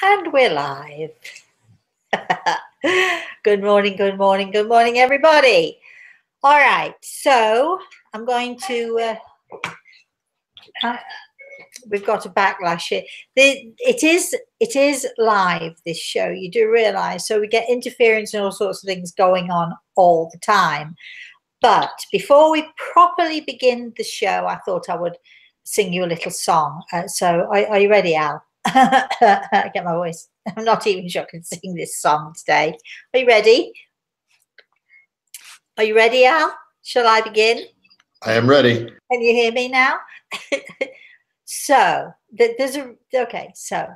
And we're live. Good morning, good morning, good morning, everybody. All right, so I'm going to, we've got a backlash here. It is live, this show, you do realize, so we get interference and all sorts of things going on all the time. But before we properly begin the show, I thought I would sing you a little song. So are you ready, Al? Get my voice. I'm not even sure I can sing this song today. Are you ready? Are you ready, Al? Shall I begin? I am ready. Can you hear me now? So okay, so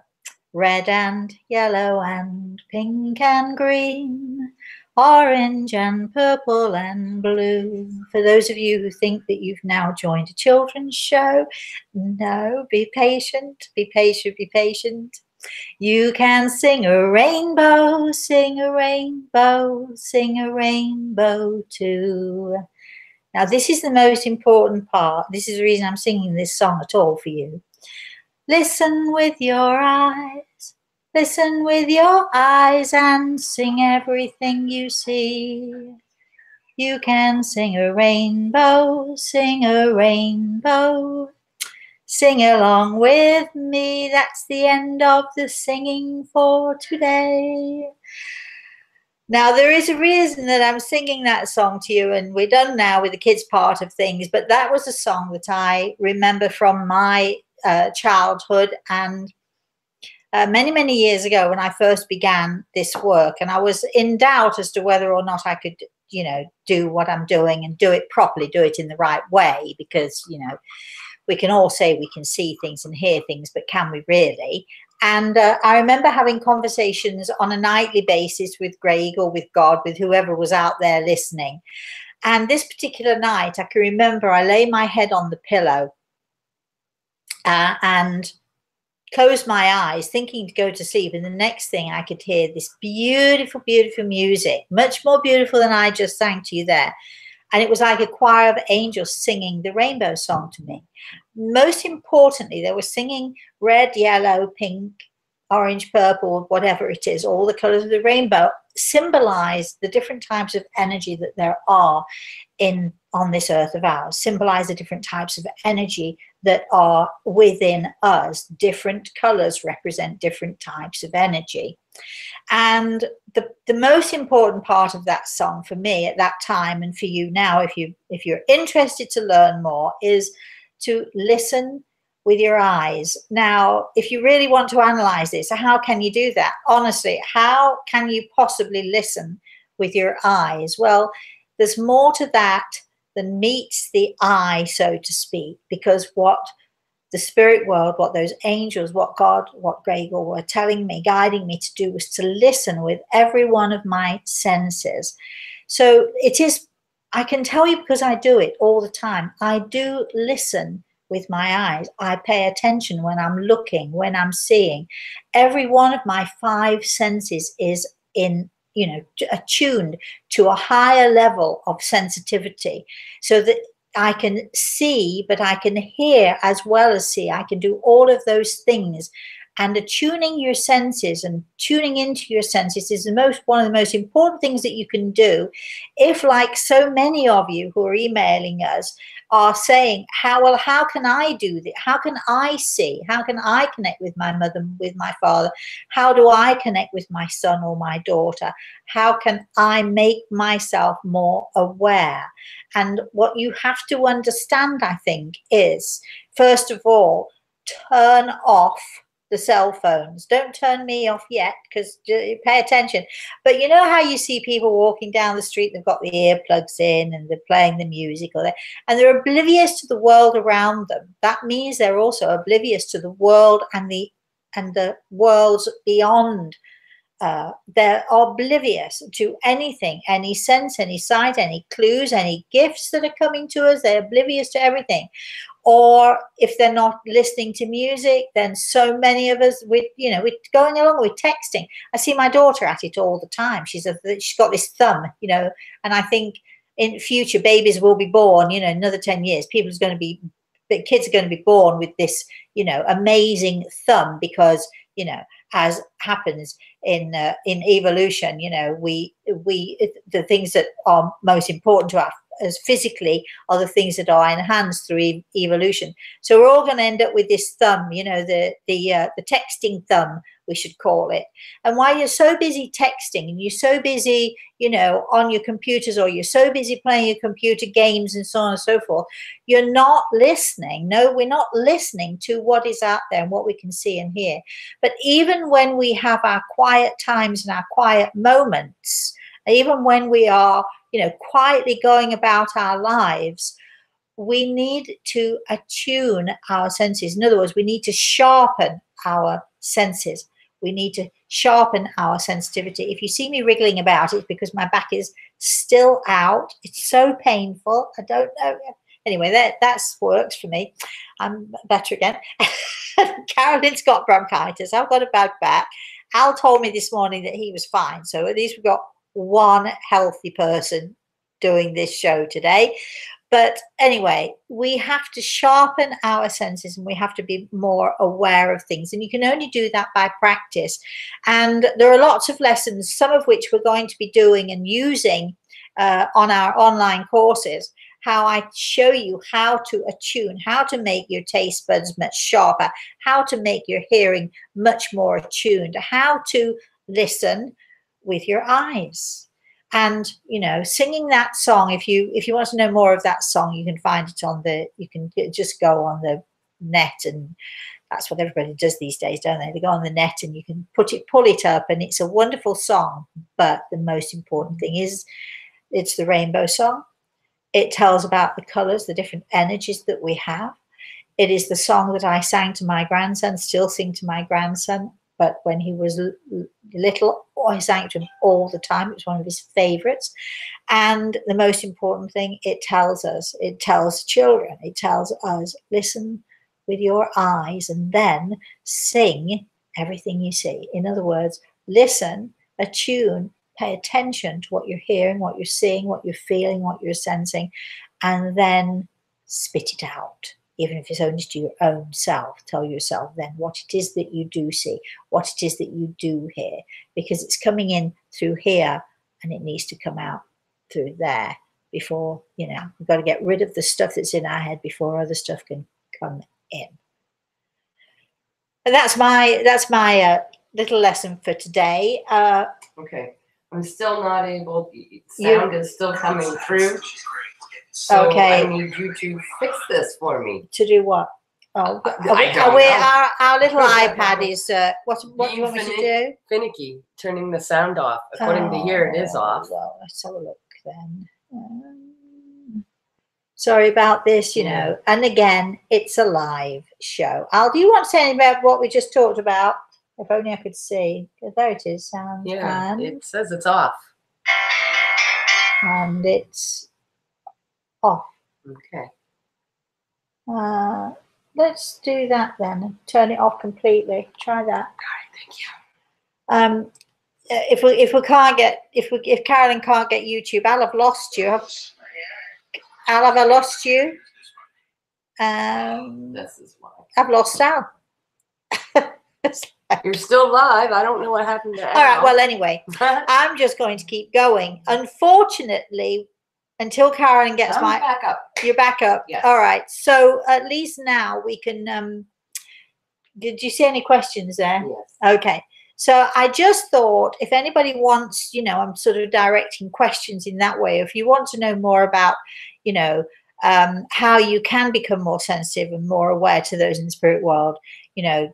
red and yellow and pink and green, orange and purple and blue. For those of you who think that you've now joined a children's show, no, be patient, be patient, be patient. You can sing a rainbow, sing a rainbow, sing a rainbow too. Now, this is the most important part. This is the reason I'm singing this song at all for you. Listen with your eyes. Listen with your eyes and sing everything you see. You can sing a rainbow, sing a rainbow. Sing along with me. That's the end of the singing for today. Now, there is a reason that I'm singing that song to you, and we're done now with the kids part of things, but that was a song that I remember from my childhood and many, many years ago when I first began this work, and I was in doubt as to whether or not I could, do what I'm doing and do it properly, do it in the right way, because, we can all say we can see things and hear things, but can we really? And I remember having conversations on a nightly basis with Greg or with God, with whoever was out there listening. And this particular night, I can remember I lay my head on the pillow and closed my eyes, thinking to go to sleep. And the next thing I could hear this beautiful, beautiful music, much more beautiful than I just sang to you there. And it was like a choir of angels singing the rainbow song to me. Most importantly, they were singing red, yellow, pink, orange, purple, whatever it is, all the colors of the rainbow symbolize the different types of energy that there are on this earth of ours, symbolize the different types of energy that are within us. Different colors represent different types of energy. And the most important part of that song for me at that time, and for you now, if you're interested to learn more, is to listen with your eyes. Now, if you really want to analyze this, how can you do that? Honestly, how can you possibly listen with your eyes? Well, there's more to that than meets the eye, so to speak, because what the spirit world, what those angels, what God, what Gregor were telling me, guiding me to do, was to listen with every one of my senses. So it is, I can tell you because I do it all the time. I do listen with my eyes. I pay attention when I'm looking, when I'm seeing. Every one of my five senses is attuned to a higher level of sensitivity, so that I can see, but I can hear as well as see. I can do all of those things. And attuning your senses and tuning into your senses is one of the most important things that you can do. If, like so many of you who are emailing us, are saying, how can I do this? How can I see? How can I connect with my mother, with my father? How do I connect with my son or my daughter? How can I make myself more aware? And what you have to understand, I think, is, first of all, turn off the cell phones. Don't turn me off yet, because pay attention. But you know how you see people walking down the street, they've got the earplugs in and they're playing the music, and they're oblivious to the world around them. That means they're also oblivious to the world and the worlds beyond. They're oblivious to anything, any sense, any sight, any clues, any gifts that are coming to us. They're oblivious to everything. Or if they're not listening to music, then so many of us, we're going along with texting. I see my daughter at it all the time. She's got this thumb, and I think in future babies will be born, another 10 years, kids are going to be born with this, amazing thumb, because, as happens in evolution. You know, the things that are most important to us as physically are the things that are enhanced through evolution. So we're all going to end up with this thumb, you know, the texting thumb, we should call it. And while you're so busy texting and you're so busy, you know, on your computers, or you're so busy playing your computer games and so on and so forth, you're not listening. No, we're not listening to what is out there and what we can see and hear. But even when we have our quiet times and our quiet moments, even when we are, you know, quietly going about our lives, we need to attune our senses. In other words, we need to sharpen our senses. We need to sharpen our sensitivity. If you see me wriggling about, it's because my back is still out. It's so painful. I don't know. Anyway, that's works for me. I'm better again. Carolyn's got bronchitis. I've got a bad back. Al told me this morning that he was fine. So at least we've got one healthy person doing this show today. But anyway, we have to sharpen our senses and we have to be more aware of things. And you can only do that by practice. And there are lots of lessons, some of which we're going to be doing and using on our online courses, how I show you how to attune, how to make your taste buds much sharper, how to make your hearing much more attuned, how to listen with your eyes. And, you know, singing that song, if you want to know more of that song, you can find it on you can just go on the net, and that's what everybody does these days, don't they? They go on the net and you can pull it up, and it's a wonderful song. But the most important thing is it's the rainbow song. It tells about the colors, the different energies that we have. It is the song that I sang to my grandson, still sing to my grandson. But when he was little, I sang it to him all the time. It was one of his favorites. And the most important thing, it tells children, it tells us, listen with your eyes and then sing everything you see. In other words, listen, attune, pay attention to what you're hearing, what you're seeing, what you're feeling, what you're sensing, and then spit it out. Even if it's only to your own self, tell yourself then what it is that you do see, what it is that you do hear, because it's coming in through here and it needs to come out through there before, you know, we've got to get rid of the stuff that's in our head before other stuff can come in. And that's my little lesson for today. Okay, I'm still not able, sound is still coming through. So okay. I need you to fix this for me. To do what? Oh, our little iPad is, what do you want me to do? Finicky, turning the sound off. According to here, it is off. Well, let's have a look then. Sorry about this, you know. And again, it's a live show. Al, do you want to say anything about what we just talked about? If only I could see. There it is, sound. Yeah, and it says it's off. And it's off. Okay. Let's do that then. Turn it off completely. Try that. All right, thank you. If Carolyn can't get YouTube, I'll have lost you. Al, have I lost you? This is why. I've lost Al. You're still live. I don't know what happened to Al. All right. Well, anyway, I'm just going to keep going. Unfortunately, until Carolyn gets back up. You're back up. Yes. All right. So at least now we can. Did you see any questions there? Yes. Okay. So I just thought if anybody wants, you know, I'm sort of directing questions in that way. If you want to know more about, you know, how you can become more sensitive and more aware to those in the spirit world, you know,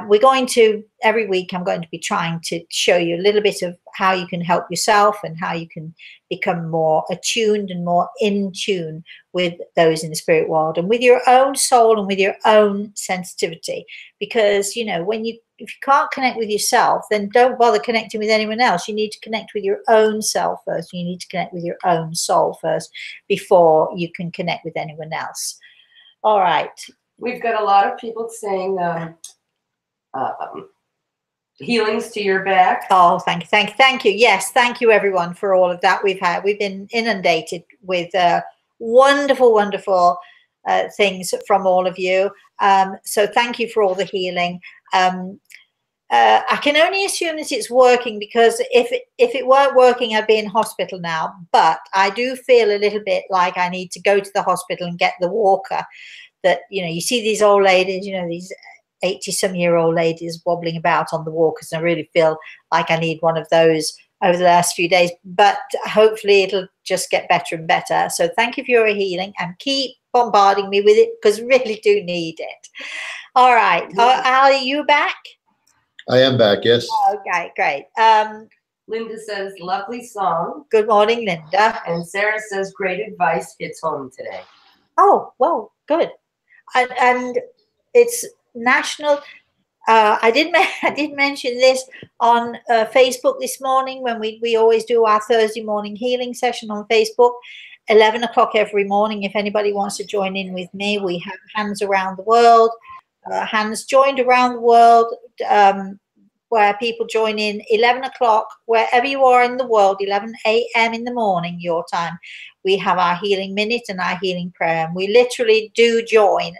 we're going to, every week I'm going to be trying to show you a little bit of how you can help yourself and how you can become more attuned and more in tune with those in the spirit world and with your own soul and with your own sensitivity. Because, you know, if you can't connect with yourself, then don't bother connecting with anyone else. You need to connect with your own self first. You need to connect with your own soul first before you can connect with anyone else. All right. We've got a lot of people saying healings to your back. Oh, thank you. Yes, thank you everyone for all of that. We've been inundated with wonderful things from all of you. So thank you for all the healing. I can only assume that it's working, because if it weren't working, I'd be in hospital now. But I do feel a little bit like I need to go to the hospital and get the walker. That, you see these old ladies, these 80-some-year-old ladies wobbling about on the walkers, and I really feel like I need one of those over the last few days. But hopefully it'll just get better and better. So thank you for your healing, and keep bombarding me with it, because I really do need it. All right. Al, are you back? I am back, yes. Okay, great. Linda says, lovely song. Good morning, Linda. And Sarah says, great advice, hits home today. Oh, well, good. And it's national. I did mention this on Facebook this morning, when we always do our Thursday morning healing session on Facebook, 11 o'clock every morning. If anybody wants to join in with me, we have hands around the world. Hands joined around the world, where people join in 11 o'clock, wherever you are in the world, 11 a.m. in the morning, your time. We have our healing minute and our healing prayer. And we literally do join,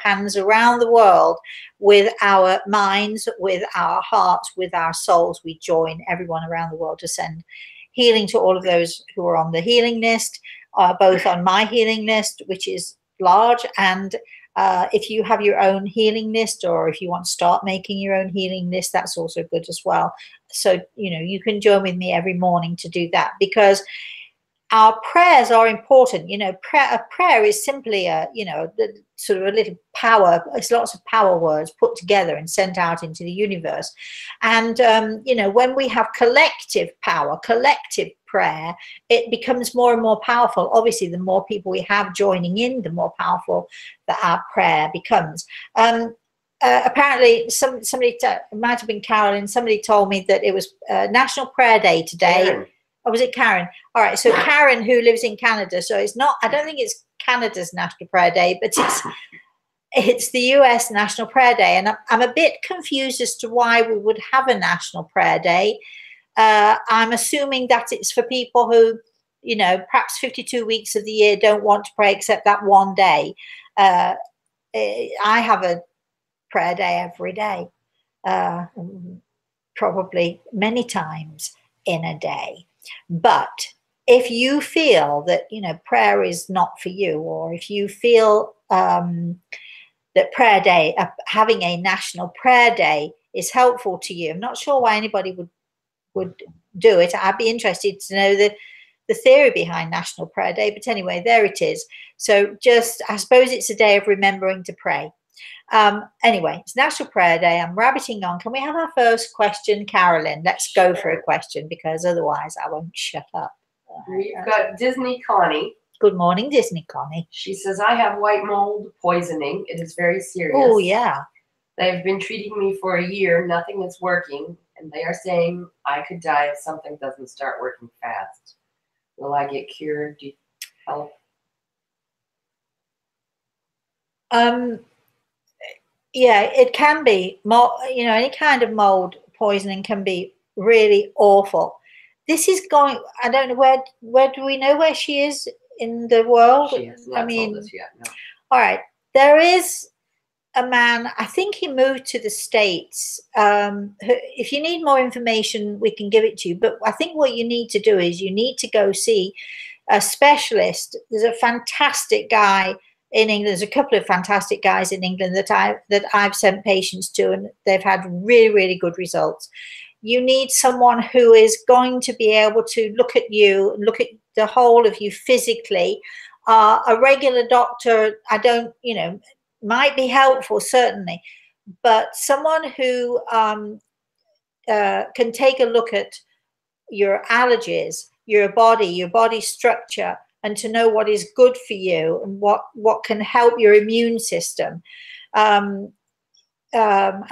hands around the world, with our minds, with our hearts, with our souls. We join everyone around the world to send healing to all of those who are on the healing list, both on my healing list, which is large, and if you have your own healing list, or if you want to start making your own healing list, that's also good as well. So, you can join with me every morning to do that, because our prayers are important. Prayer is simply sort of a little power. It's lots of power words put together and sent out into the universe. And, when we have collective power, collective prayer, it becomes more and more powerful. Obviously, the more people we have joining in, the more powerful that our prayer becomes. Apparently, somebody, it might have been Carolyn, somebody told me that it was National Prayer Day today. Karen. Or was it Karen? All right, so Karen, who lives in Canada, so it's not, I don't think it's Canada's National Prayer Day, but it's the US National Prayer Day. And I'm a bit confused as to why we would have a National Prayer Day. I'm assuming that it's for people who, perhaps 52 weeks of the year don't want to pray except that one day. I have a prayer day every day, probably many times in a day. But if you feel that, prayer is not for you, or if you feel that prayer day, having a National Prayer Day is helpful to you, I'm not sure why anybody would do it. I'd be interested to know the theory behind National Prayer Day. But anyway, there it is. So I suppose it's a day of remembering to pray. Anyway, it's National Prayer Day. I'm rabbiting on. Can we have our first question, Carolyn? Let's go for a question, because otherwise I won't shut up. We've got Disney Connie. Good morning, Disney Connie. She says, I have white mold poisoning. It is very serious. Oh, yeah. They've been treating me for a year. Nothing is working. And they are saying I could die if something doesn't start working fast. Will I get cured? Do you help? Yeah, it can be. Any kind of mold poisoning can be really awful. This is going, I don't know, where do we know where she is in the world? She has not told us yet, no. All right. There is a man, I think he moved to the States. If you need more information, we can give it to you. But I think what you need to do is you need to go see a specialist. There's a fantastic guy in England. There's a couple of fantastic guys in England that I've sent patients to, and they've had really, really good results. You need someone who is going to be able to look at you, look at the whole of you physically. A regular doctor, might be helpful, certainly, but someone who can take a look at your allergies, your body structure, and to know what is good for you and what can help your immune system. I'm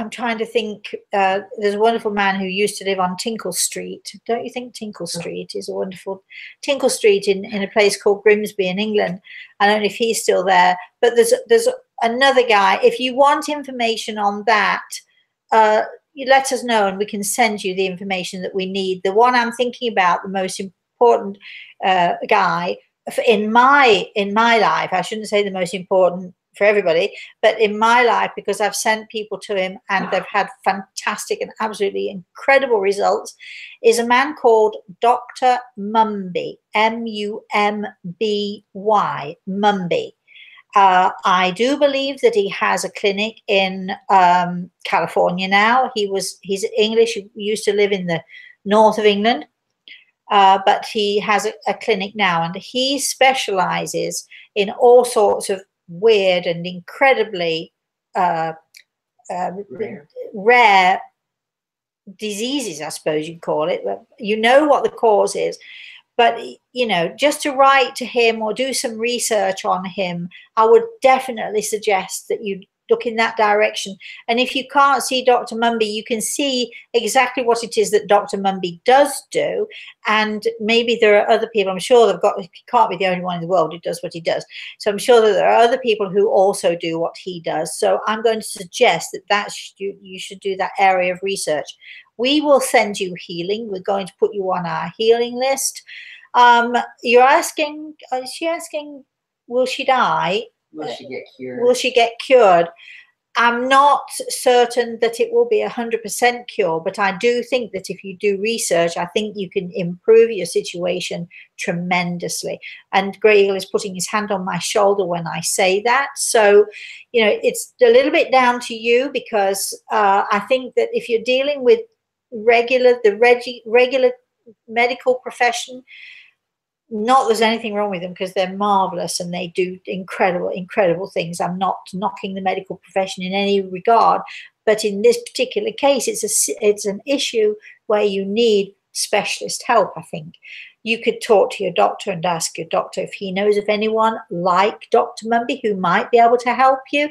trying to think. There's a wonderful man who used to live on Tinkle Street. Don't you think Tinkle Street is a wonderful Tinkle Street in a place called Grimsby in England? I don't know if he's still there, but there's another guy. If you want information on that, you let us know and we can send you the information that we need. The one I'm thinking about, the most important guy in my life, I shouldn't say the most important for everybody, but in my life, because I've sent people to him and they've had fantastic and absolutely incredible results, is a man called Dr. Mumby, Mumby, Mumby. I do believe that he has a clinic in California now. He's English, he used to live in the north of England, but he has a clinic now, and he specializes in all sorts of weird and incredibly rare diseases, I suppose you'd call it. You know what the cause is, but just to write to him or do some research on him, I would definitely suggest that you look in that direction. And if you can't see Dr. Mumby, you can see exactly what it is that Dr. Mumby does do. And maybe there are other people, I'm sure he can't be the only one in the world who does what he does. So I'm sure that there are other people who also do what he does. So I'm going to suggest that you should do that area of research. We will send you healing. We're going to put you on our healing list. You're asking, is she asking, will she die? Will she get cured? Will she get cured? I'm not certain that it will be 100% cure, but I do think that if you do research, I think you can improve your situation tremendously. And Grey Eagle is putting his hand on my shoulder when I say that. So, it's a little bit down to you, because I think that if you're dealing with regular medical profession, not there's anything wrong with them, because they're marvelous and they do incredible things. I'm not knocking the medical profession in any regard, but in this particular case, it's an issue where you need specialist help. I think you could talk to your doctor and ask your doctor if he knows of anyone like Dr. Mumby who might be able to help you.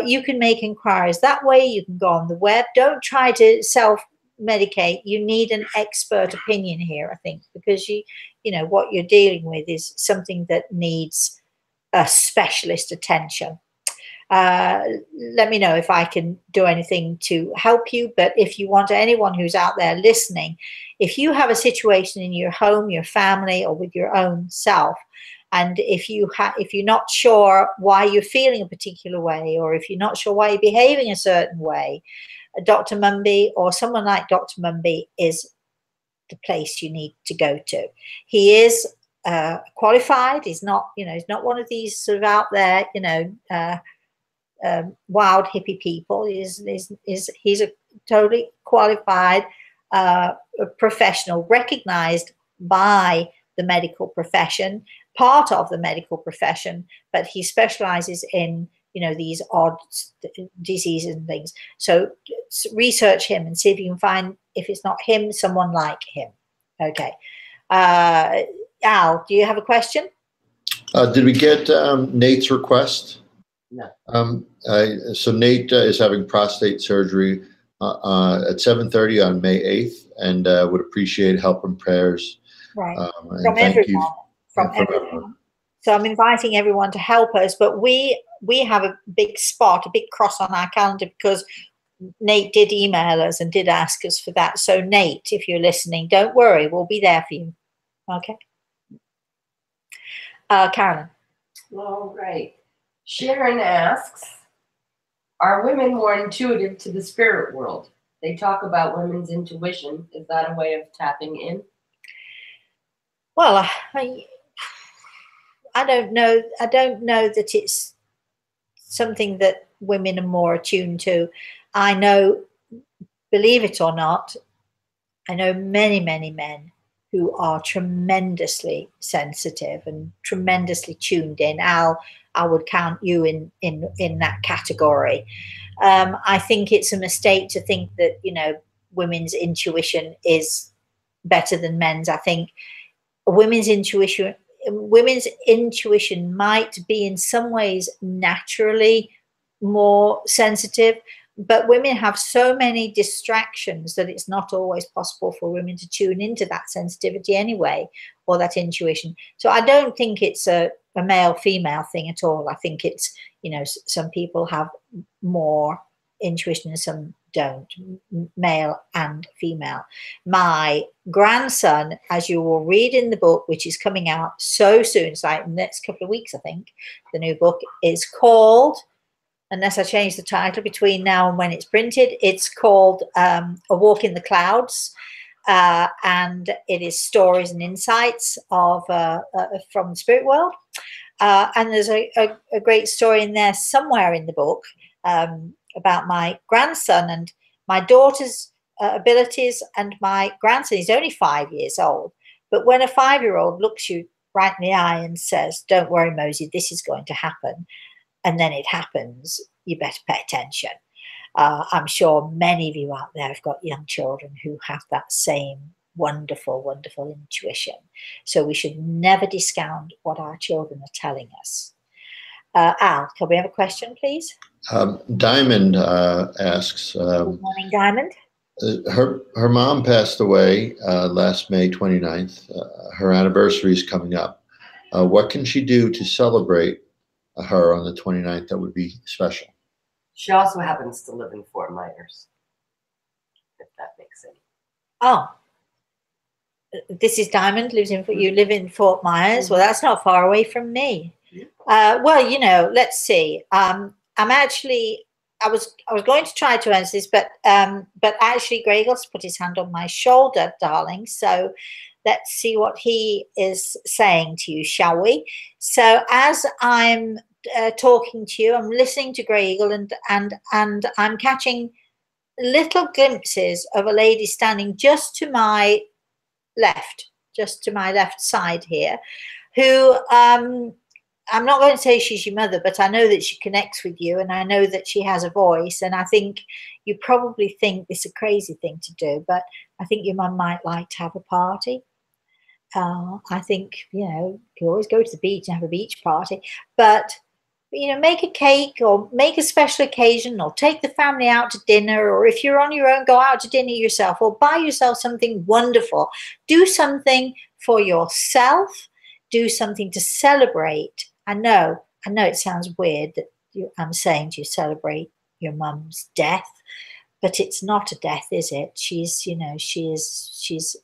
You can make inquiries that way. You can go on the web. Don't try to self-medicate. You need an expert opinion here, I think, because what you're dealing with is something that needs a specialist attention. Let me know if I can do anything to help you. But if you want anyone who's out there listening, if you have a situation in your home, your family, or with your own self, and if you're not sure why you're feeling a particular way, or if you're not sure why you're behaving a certain way, Dr. Mumby or someone like Dr. Mumby is the place you need to go to. He is qualified. He's not one of these sort of out there, wild hippie people. He's a totally qualified professional, recognized by the medical profession, part of the medical profession, but he specializes in these odd diseases and things. So research him and see if you can find, if it's not him, someone like him. Okay. Al, do you have a question? Did we get Nate's request? No. So Nate is having prostate surgery at 7:30 on May 8th, and would appreciate help and prayers. Right. From everyone. From everyone. So I'm inviting everyone to help us, but we have a big spot, a big cross on our calendar, because Nate did email us and did ask us for that. So Nate, if you're listening, don't worry, we'll be there for you. Okay. Carolyn. All right. Sharon asks, are women more intuitive to the spirit world? They talk about women's intuition. Is that a way of tapping in? Well, I don't know. I don't know that it's something that women are more attuned to. I know, believe it or not, I know many men who are tremendously sensitive and tremendously tuned in. Al, I would count you in that category. I think it's a mistake to think that women's intuition is better than men's. I think women's intuition might be in some ways naturally more sensitive, but women have so many distractions that it's not always possible for women to tune into that sensitivity anyway, or that intuition. So I don't think it's a male-female thing at all. I think it's, some people have more intuition and some don't, male and female. My grandson, as you will read in the book, which is coming out so soon, it's like the next couple of weeks, I think, the new book is called, unless I change the title between now and when it's printed, it's called A Walk in the Clouds. And it is stories and insights of from the spirit world. And there's a great story in there somewhere in the book about my grandson and my daughter's abilities, and my grandson is only 5 years old. But when a 5-year-old looks you right in the eye and says, "Don't worry, Mosey, this is going to happen," and then it happens, you better pay attention. I'm sure many of you out there have got young children who have that same wonderful, wonderful intuition. So we should never discount what our children are telling us. Al, can we have a question, please? Diamond asks. Good morning, Diamond. Her mom passed away last May 29th. Her anniversary is coming up. What can she do to celebrate her on the 29th that would be special? She also happens to live in Fort Myers, if that makes sense. Oh, this is Diamond. You live in Fort Myers. Well, that's not far away from me. Well, you know, let's see. I was going to try to answer this, but actually, Gregor's put his hand on my shoulder, darling. So let's see what he is saying to you, shall we? So as I'm talking to you, I'm listening to Grey Eagle, and I'm catching little glimpses of a lady standing just to my left side here, who I'm not going to say she's your mother, but I know that she connects with you, and I know that she has a voice, and I think you probably think this is a crazy thing to do, but I think your mum might like to have a party. I think, you know, you always go to the beach and have a beach party, but you know, make a cake or make a special occasion, or take the family out to dinner, or if you're on your own, go out to dinner yourself, or buy yourself something wonderful. Do something for yourself. Do something to celebrate. I know it sounds weird that I'm saying to you celebrate your mum's death, but it's not a death, is it? She's, you know, she's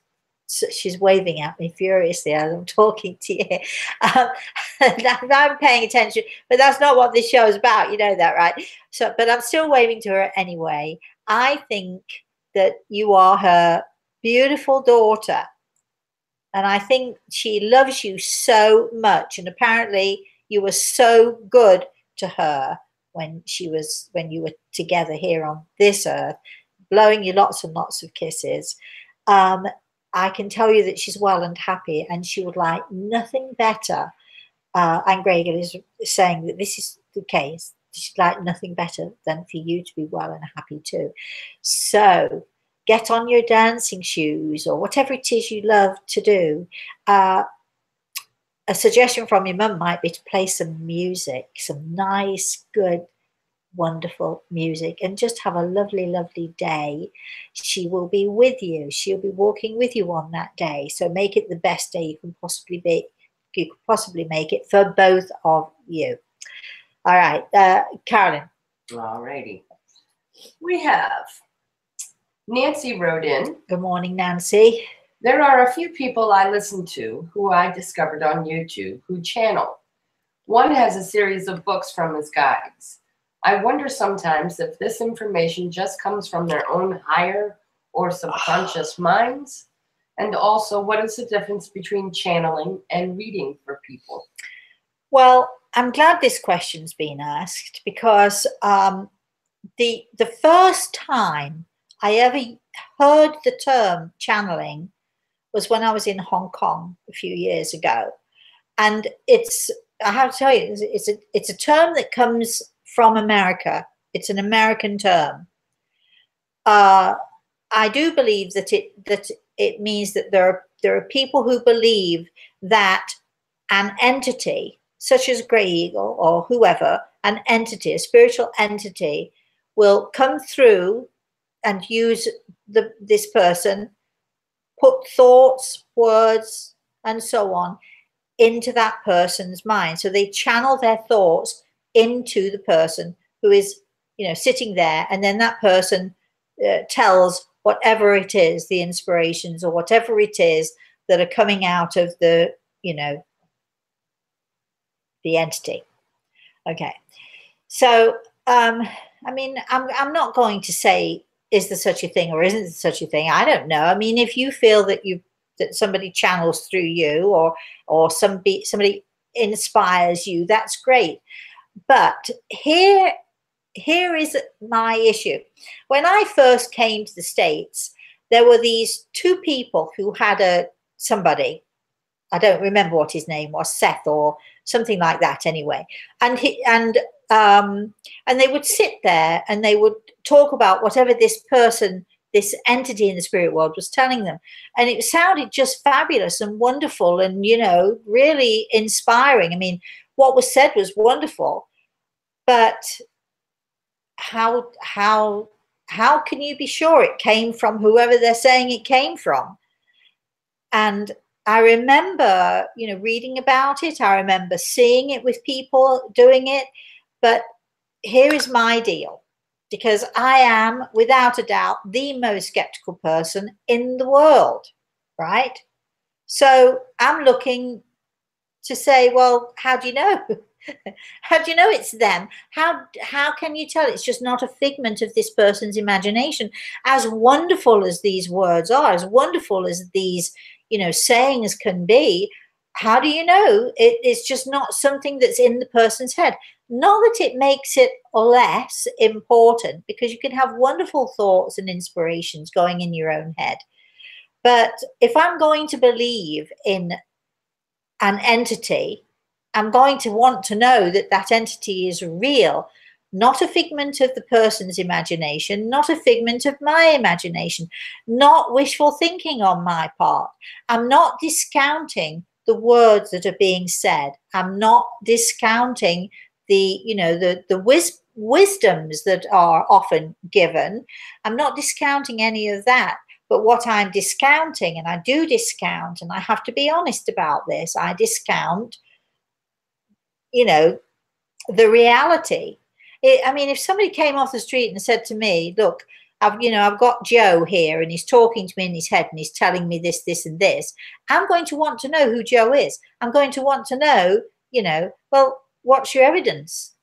waving at me furiously as I'm talking to you. I'm paying attention, but that's not what this show is about. You know that, right? So, but I'm still waving to her anyway. I think that you are her beautiful daughter, and I think she loves you so much. And apparently, you were so good to her when you were together here on this earth, blowing you lots and lots of kisses. I can tell you that she's well and happy, and she would like nothing better. And Gregor is saying that this is the case. She'd like nothing better than for you to be well and happy too. So get on your dancing shoes, or whatever it is you love to do. A suggestion from your mum might be to play some music, some nice, good, wonderful music, and just have a lovely, lovely day. She will be with you. She'll be walking with you on that day. So make it the best day you can possibly make it for both of you. All right, Carolyn. All righty. We have Nancy wrote in. Good morning, Nancy. There are a few people I listen to who I discovered on YouTube who channel. One has a series of books from his guides. I wonder sometimes if this information just comes from their own higher or subconscious minds. And also, what is the difference between channeling and reading for people? Well, I'm glad this question's been asked, because the first time I ever heard the term channeling was when I was in Hong Kong a few years ago. And I have to tell you, it's a term that comes from America. It's an American term. I do believe that it means that there are people who believe that an entity, such as Grey Eagle or whoever, an entity, a spiritual entity, will come through and use this person, put thoughts, words, and so on into that person's mind. So they channel their thoughts into the person who is, you know, sitting there, and then that person tells whatever it is, the inspirations or whatever it is that are coming out of the, you know, the entity. Okay. So, I mean, I'm not going to say, is there such a thing or isn't there such a thing? I don't know. I mean, if you feel that that somebody channels through you, or somebody inspires you, that's great. But here is my issue. When I first came to the States, there were these two people who had somebody, I don't remember what his name was, Seth or something like that anyway. And they would sit there and they would talk about whatever this person, this entity in the spirit world was telling them. And it sounded just fabulous and wonderful and, you know, really inspiring. I mean, what was said was wonderful, but how can you be sure it came from whoever they're saying it came from? And I remember, you know, reading about it. I remember seeing it with people doing it. But here is my deal, because I am, without a doubt, the most skeptical person in the world, right? So I'm looking to say, well, how do you know? How do you know it's them? How can you tell it's just not a figment of this person's imagination? As wonderful as these words are, as wonderful as these, you know, sayings can be, how do you know it's just not something that's in the person's head? Not that it makes it less important, because you can have wonderful thoughts and inspirations going in your own head. But if I'm going to believe in an entity, I'm going to want to know that that entity is real, not a figment of the person's imagination, not a figment of my imagination, not wishful thinking on my part. I'm not discounting the words that are being said. I'm not discounting the, you know, the wisdoms that are often given. I'm not discounting any of that. But what I'm discounting, and I do discount, and I have to be honest about this, I discount, you know, the reality. I mean, if somebody came off the street and said to me, look, I've got Joe here and he's talking to me in his head and he's telling me this, this, and this, I'm going to want to know who Joe is. I'm going to want to know, you know, well, what's your evidence?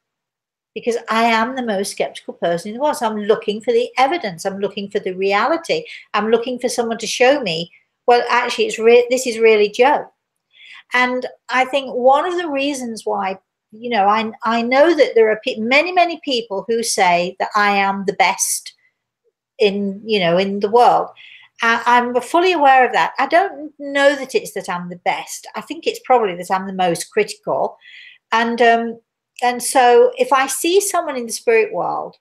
Because I am the most skeptical person in the world. So I'm looking for the evidence. I'm looking for the reality. I'm looking for someone to show me, well, actually, this is really Joe. And I think one of the reasons why, you know, I know that there are many, many people who say that I am the best in, you know, in the world. I'm fully aware of that. I don't know that it's that I'm the best. I think it's probably that I'm the most critical. And so if I see someone in the spirit world,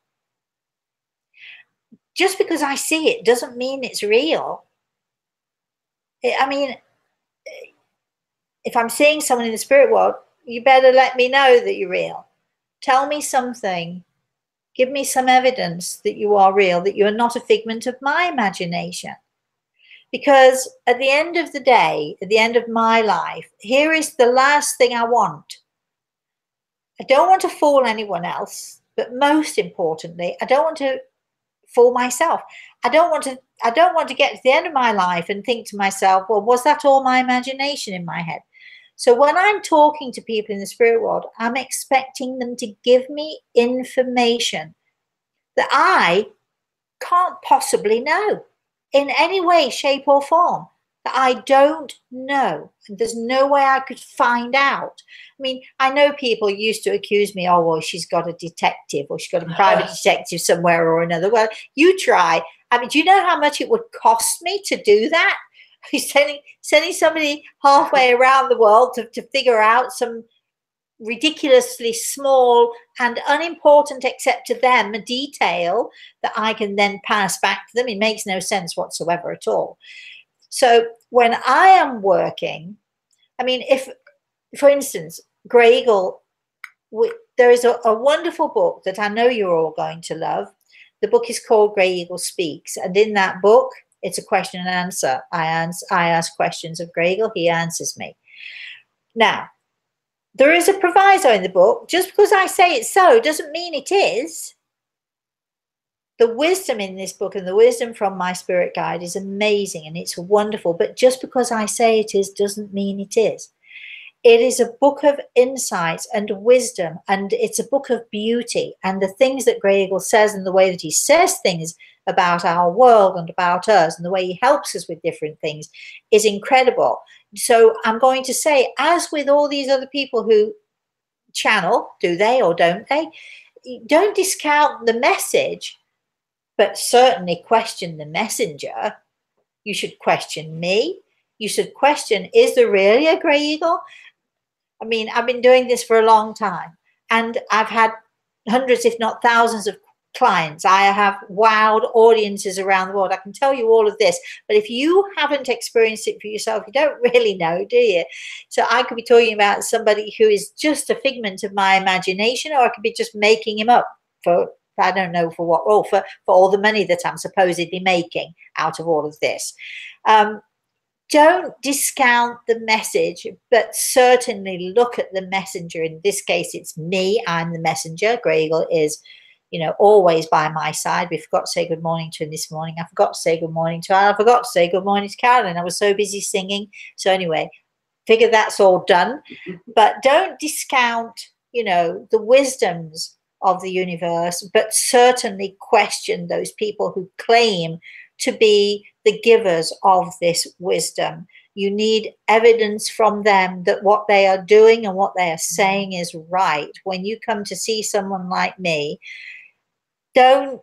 just because I see it doesn't mean it's real. I mean, if I'm seeing someone in the spirit world, you better let me know that you're real. Tell me something. Give me some evidence that you are real, that you're not a figment of my imagination. Because at the end of the day, at the end of my life, here is the last thing I want. I don't want to fool anyone else, but most importantly, I don't want to fool myself. I don't want to get to the end of my life and think to myself, well, was that all my imagination in my head? So when I'm talking to people in the spirit world, I'm expecting them to give me information that I can't possibly know in any way, shape, or form, that I don't know. And there's no way I could find out. I mean, I know people used to accuse me, oh, well, she's got a detective or she's got a private detective somewhere or another. Well, you try. I mean, do you know how much it would cost me to do that? Sending somebody halfway around the world to figure out some ridiculously small and unimportant, except to them, a detail that I can then pass back to them. It makes no sense whatsoever at all. So when I am working, I mean, if, for instance, Grey Eagle, there is a wonderful book that I know you're all going to love. The book is called Grey Eagle Speaks. And in that book, it's a question and answer. I ask questions of Grey Eagle. He answers me. Now, there is a proviso in the book. Just because I say it's so doesn't mean it is. the wisdom in this book and the wisdom from my spirit guide is amazing and it's wonderful. But just because I say it is doesn't mean it is. It is a book of insights and wisdom, and it's a book of beauty. And the things that Grey Eagle says and the way that he says things about our world and about us and the way he helps us with different things is incredible. So I'm going to say, as with all these other people who channel, do they or don't they? Don't discount the message, but certainly question the messenger. You should question me. You should question, is there really a Grey Eagle? I mean, I've been doing this for a long time and I've had hundreds, if not thousands of clients. I have wowed audiences around the world. I can tell you all of this, but if you haven't experienced it for yourself, you don't really know, do you? So I could be talking about somebody who is just a figment of my imagination, or I could be just making him up for, I don't know for what, oh, for all the money that I'm supposedly making out of all of this. Don't discount the message, but certainly look at the messenger. In this case, it's me. I'm the messenger. Grey Eagle is, you know, always by my side. We forgot to say good morning to him this morning. I forgot to say good morning to her. I forgot to say good morning to Carolyn. I was so busy singing. So anyway, figure that's all done. But don't discount, you know, the wisdoms of the universe, but certainly question those people who claim to be the givers of this wisdom. You need evidence from them that what they are doing and what they are saying is right. When you come to see someone like me, don't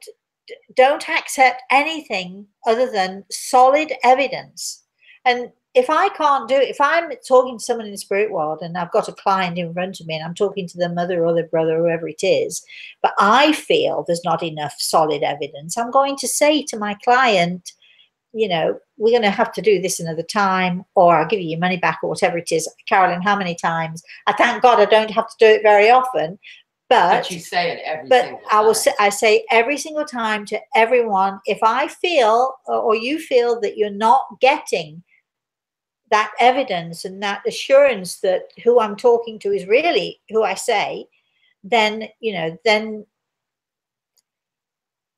accept anything other than solid evidence. And if I can't do it, if I'm talking to someone in the spirit world and I've got a client in front of me and I'm talking to their mother or their brother, whoever it is, but I feel there's not enough solid evidence, I'm going to say to my client, you know, we're going to have to do this another time, or I'll give you your money back, or whatever it is. Carolyn, how many times? I thank God I don't have to do it very often. But you say it every single time. I say every single time to everyone, if I feel or you feel that you're not getting that evidence and that assurance that who I'm talking to is really who I say, then, you know, then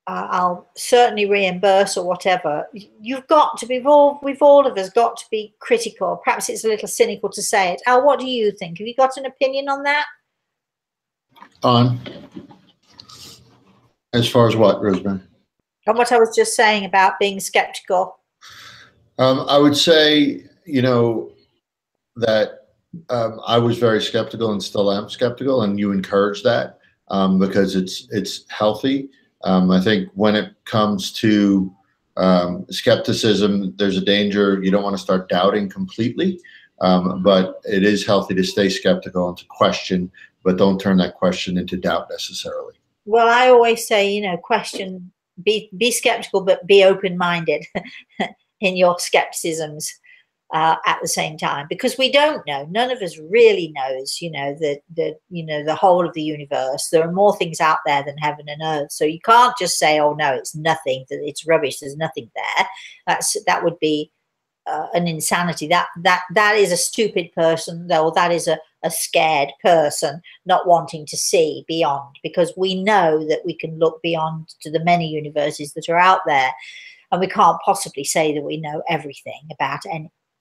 I'll certainly reimburse or whatever. You've got to be, we've all of us got to be critical. Perhaps it's a little cynical to say it. Al, what do you think? Have you got an opinion on that? On? As far as what, Rosemary? And what I was just saying about being skeptical. I would say, you know, that I was very skeptical and still am skeptical, and you encourage that because it's healthy. I think when it comes to skepticism, there's a danger. You don't want to start doubting completely, but it is healthy to stay skeptical and to question, but don't turn that question into doubt necessarily. Well, I always say, you know, question, be skeptical, but be open-minded in your skepticisms at the same time, because we don't know. None of us really knows, you know, the whole of the universe. There are more things out there than heaven and earth. So you can't just say, oh no, it's nothing, that it's rubbish, there's nothing there. That would be an insanity. That is a stupid person, though. That is a scared person not wanting to see beyond, because we know that we can look beyond to the many universes that are out there, and we can't possibly say that we know everything about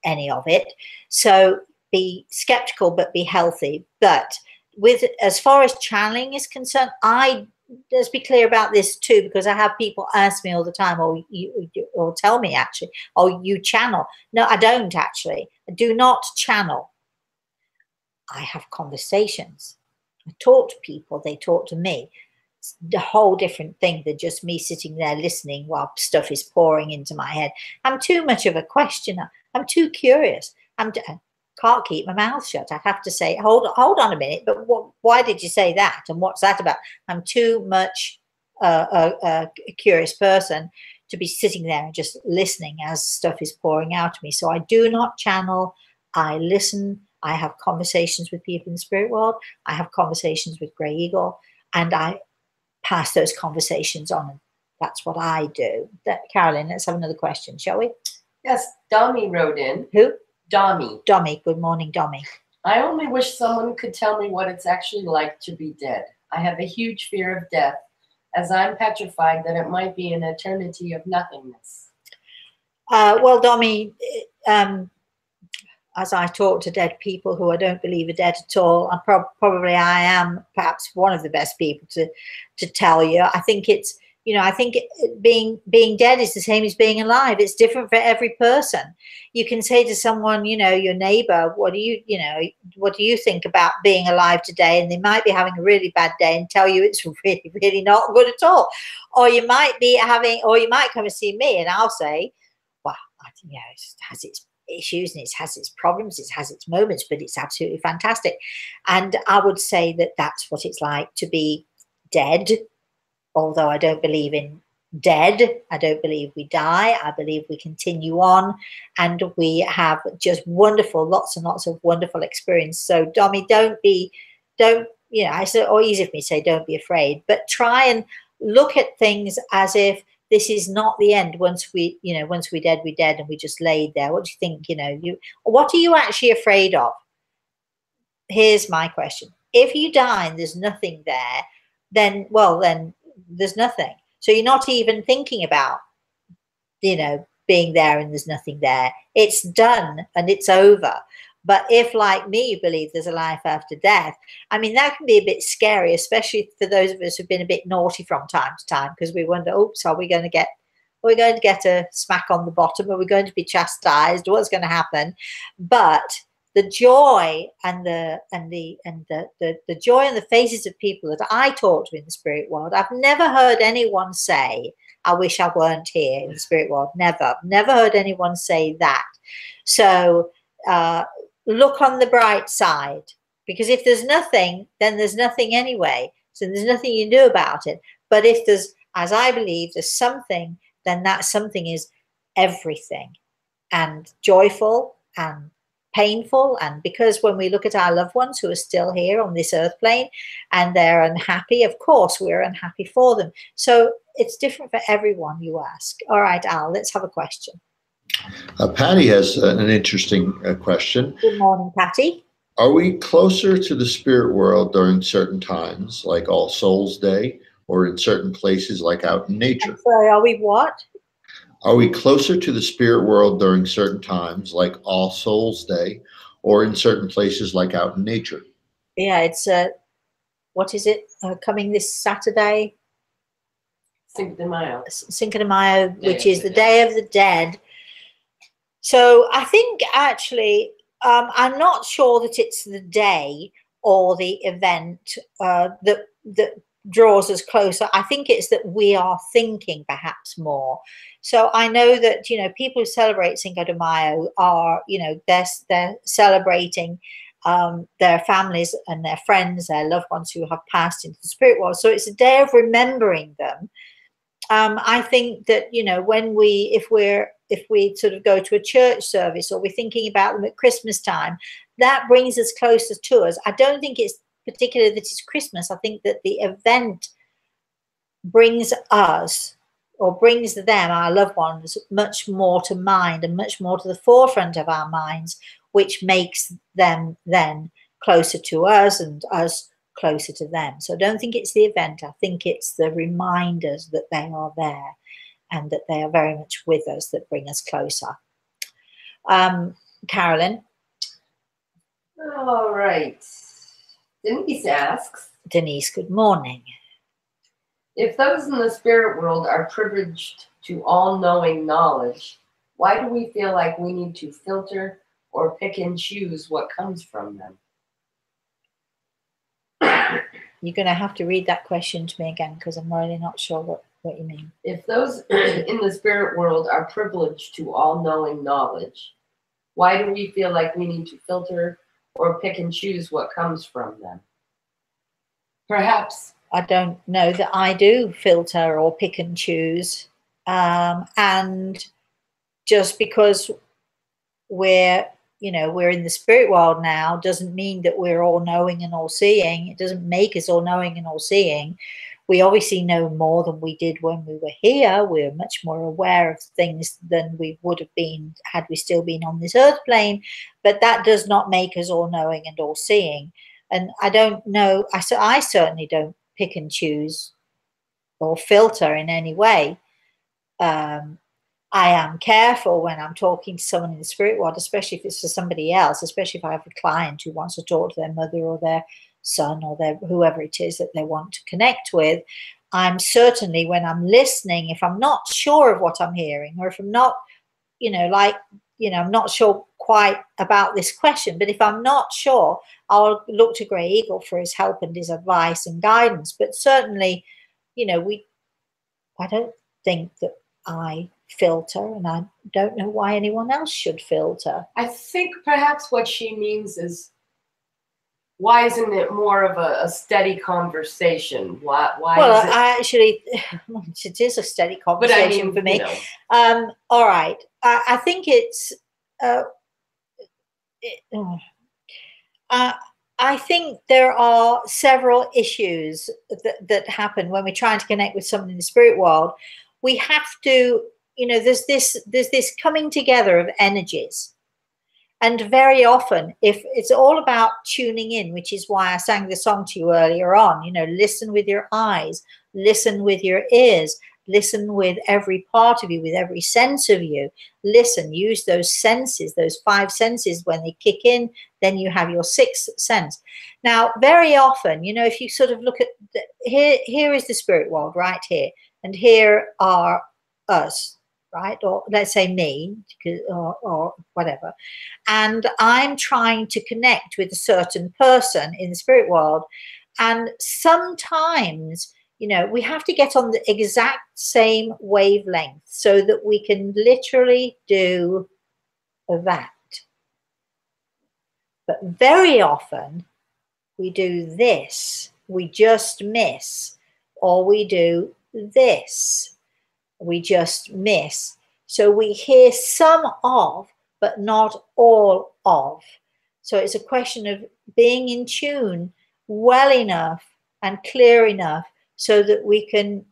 any of it. So be skeptical, but be healthy. But with, as far as channeling is concerned, let's be clear about this too, because I have people ask me all the time, or tell me actually, oh, you channel. No, I don't actually. I do not channel. I have conversations. I talk to people, they talk to me. It's a whole different thing than just me sitting there listening while stuff is pouring into my head. I'm too much of a questioner. I'm too curious. I can't keep my mouth shut. I have to say, hold on a minute, but why did you say that? And what's that about? I'm too much a curious person to be sitting there and just listening as stuff is pouring out to me. So I do not channel. I listen. I have conversations with people in the spirit world. I have conversations with Grey Eagle, and I pass those conversations on. That's what I do. Carolyn, let's have another question, shall we? Yes, Domi wrote in. Who? Domi. Domi. Good morning, Domi. I only wish someone could tell me what it's actually like to be dead. I have a huge fear of death, as I'm petrified that it might be an eternity of nothingness. Well, Domi, as I talk to dead people who I don't believe are dead at all, probably I am perhaps one of the best people to tell you. I think it's, I think being dead is the same as being alive. It's different for every person. You can say to someone, your neighbor, what do you think about being alive today? And they might be having a really bad day and tell you it's really, really not good at all. Or you might come and see me and I'll say, well, it has its issues and it has its problems, it has its moments, but it's absolutely fantastic. And I would say that that's what it's like to be dead. Although I don't believe in dead, I don't believe we die. I believe we continue on and we have just lots and lots of wonderful experience. So Domi, it's easy for me to say don't be afraid, but try and look at things as if this is not the end. Once we're dead, we're dead and we just laid there. What do you think, what are you actually afraid of? Here's my question. If you die and there's nothing there, then there's nothing. So you're not even thinking about, being there and there's nothing there. It's done and it's over. But if, like me, you believe there's a life after death, I mean, that can be a bit scary, especially for those of us who've been a bit naughty from time to time, because we wonder, oops, are we going to get a smack on the bottom? Are we going to be chastised? What's going to happen? But the joy and the joy on the faces of people that I talk to in the spirit world, I've never heard anyone say, I wish I weren't here in the spirit world. Never heard anyone say that. So look on the bright side, because if there's nothing, then there's nothing anyway. So there's nothing you can do about it. But if there's, as I believe, there's something, then that something is everything, and joyful and painful. And because when we look at our loved ones who are still here on this earth plane and they're unhappy, of course we're unhappy for them. So it's different for everyone, you ask. All right, Al, let's have a question. Patty has an interesting question. Good morning, Patty. Are we closer to the spirit world during certain times, like All Souls Day, or in certain places like out in nature? I'm sorry, are we what? Are we closer to the spirit world during certain times, like All Souls Day, or in certain places like out in nature? Yeah, it's what is it coming this Saturday? Cinco de Mayo. Cinco de Mayo, which is the Day of the Dead. So I think actually, I'm not sure that it's the day or the event that draws us closer. I think it's that we are thinking perhaps more. So I know that, people who celebrate Cinco de Mayo are, they're celebrating their families and their friends, their loved ones who have passed into the spirit world. So it's a day of remembering them. I think that, if we sort of go to a church service or we're thinking about them at Christmas time, that brings us closer to us. I don't think it's particularly that it's Christmas. I think that the event brings us, or brings them, our loved ones, much more to mind and much more to the forefront of our minds, which makes them then closer to us and us closer to them. So I don't think it's the event. I think it's the reminders that they are there and that they are very much with us that bring us closer. Carolyn? All right. Denise asks. Denise, good morning. If those in the spirit world are privileged to all-knowing knowledge, why do we feel like we need to filter or pick and choose what comes from them? You're going to have to read that question to me again, because I'm really not sure what you mean. If those in the spirit world are privileged to all-knowing knowledge, why do we feel like we need to filter or pick and choose what comes from them? Perhaps. I don't know that I do filter or pick and choose. And just because we're in the spirit world now doesn't mean that we're all knowing and all seeing. It doesn't make us all knowing and all seeing. We obviously know more than we did when we were here. We're much more aware of things than we would have been had we still been on this earth plane. But that does not make us all knowing and all seeing. And I don't know, I certainly don't pick and choose or filter in any way. I am careful when I'm talking to someone in the spirit world, especially if it's for somebody else, especially if I have a client who wants to talk to their mother or their son or their whoever it is that they want to connect with. I'm certainly, when I'm listening, if I'm not sure of what I'm hearing, or if I'm not, I'm not sure quite about this question, but if I'm not sure, I'll look to Grey Eagle for his help and his advice and guidance. But certainly, I don't think that I filter, and I don't know why anyone else should filter. I think perhaps what she means is, why isn't it more of a steady conversation? Why Well, is it? actually, it is a steady conversation for me. All right. I think it's, I think there are several issues that happen when we're trying to connect with someone in the spirit world. We have to, there's this coming together of energies. And very often, if it's all about tuning in, which is why I sang the song to you earlier on, listen with your eyes, listen with your ears, listen with every part of you, with every sense of you. Listen, use those senses, those 5 senses. When they kick in, then you have your 6th sense. Now, very often, if you sort of look at, here is the spirit world right here, and here are us. Right, or let's say me, or whatever, and I'm trying to connect with a certain person in the spirit world, and sometimes, we have to get on the exact same wavelength so that we can literally do that. But very often we do this, we just miss, or we do this, we just miss. So we hear some of, but not all of. So it's a question of being in tune well enough and clear enough so that we can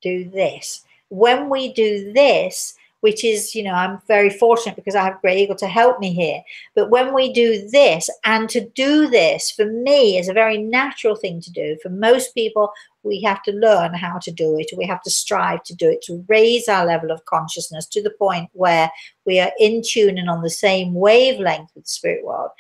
do this. When we do this, which is, I'm very fortunate because I have Grey Eagle to help me here. But when we do this, and to do this for me is a very natural thing to do. For most people, we have to learn how to do it. We have to strive to do it, to raise our level of consciousness to the point where we are in tune and on the same wavelength with the spirit world.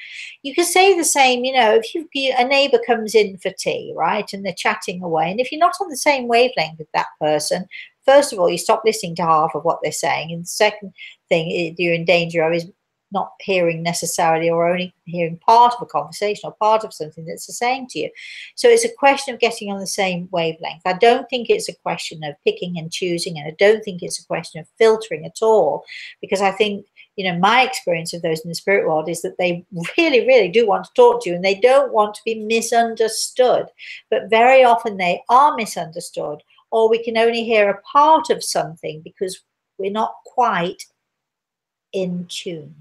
You can say the same, if a neighbor comes in for tea, right, and they're chatting away, and if you're not on the same wavelength with that person, first of all, you stop listening to half of what they're saying. And the second thing you're in danger of is not hearing necessarily, or only hearing part of a conversation or part of something that's saying to you. So it's a question of getting on the same wavelength. I don't think it's a question of picking and choosing, and I don't think it's a question of filtering at all, because I think, my experience of those in the spirit world is that they really, really do want to talk to you, and they don't want to be misunderstood. But very often they are misunderstood, or we can only hear a part of something because we're not quite in tune.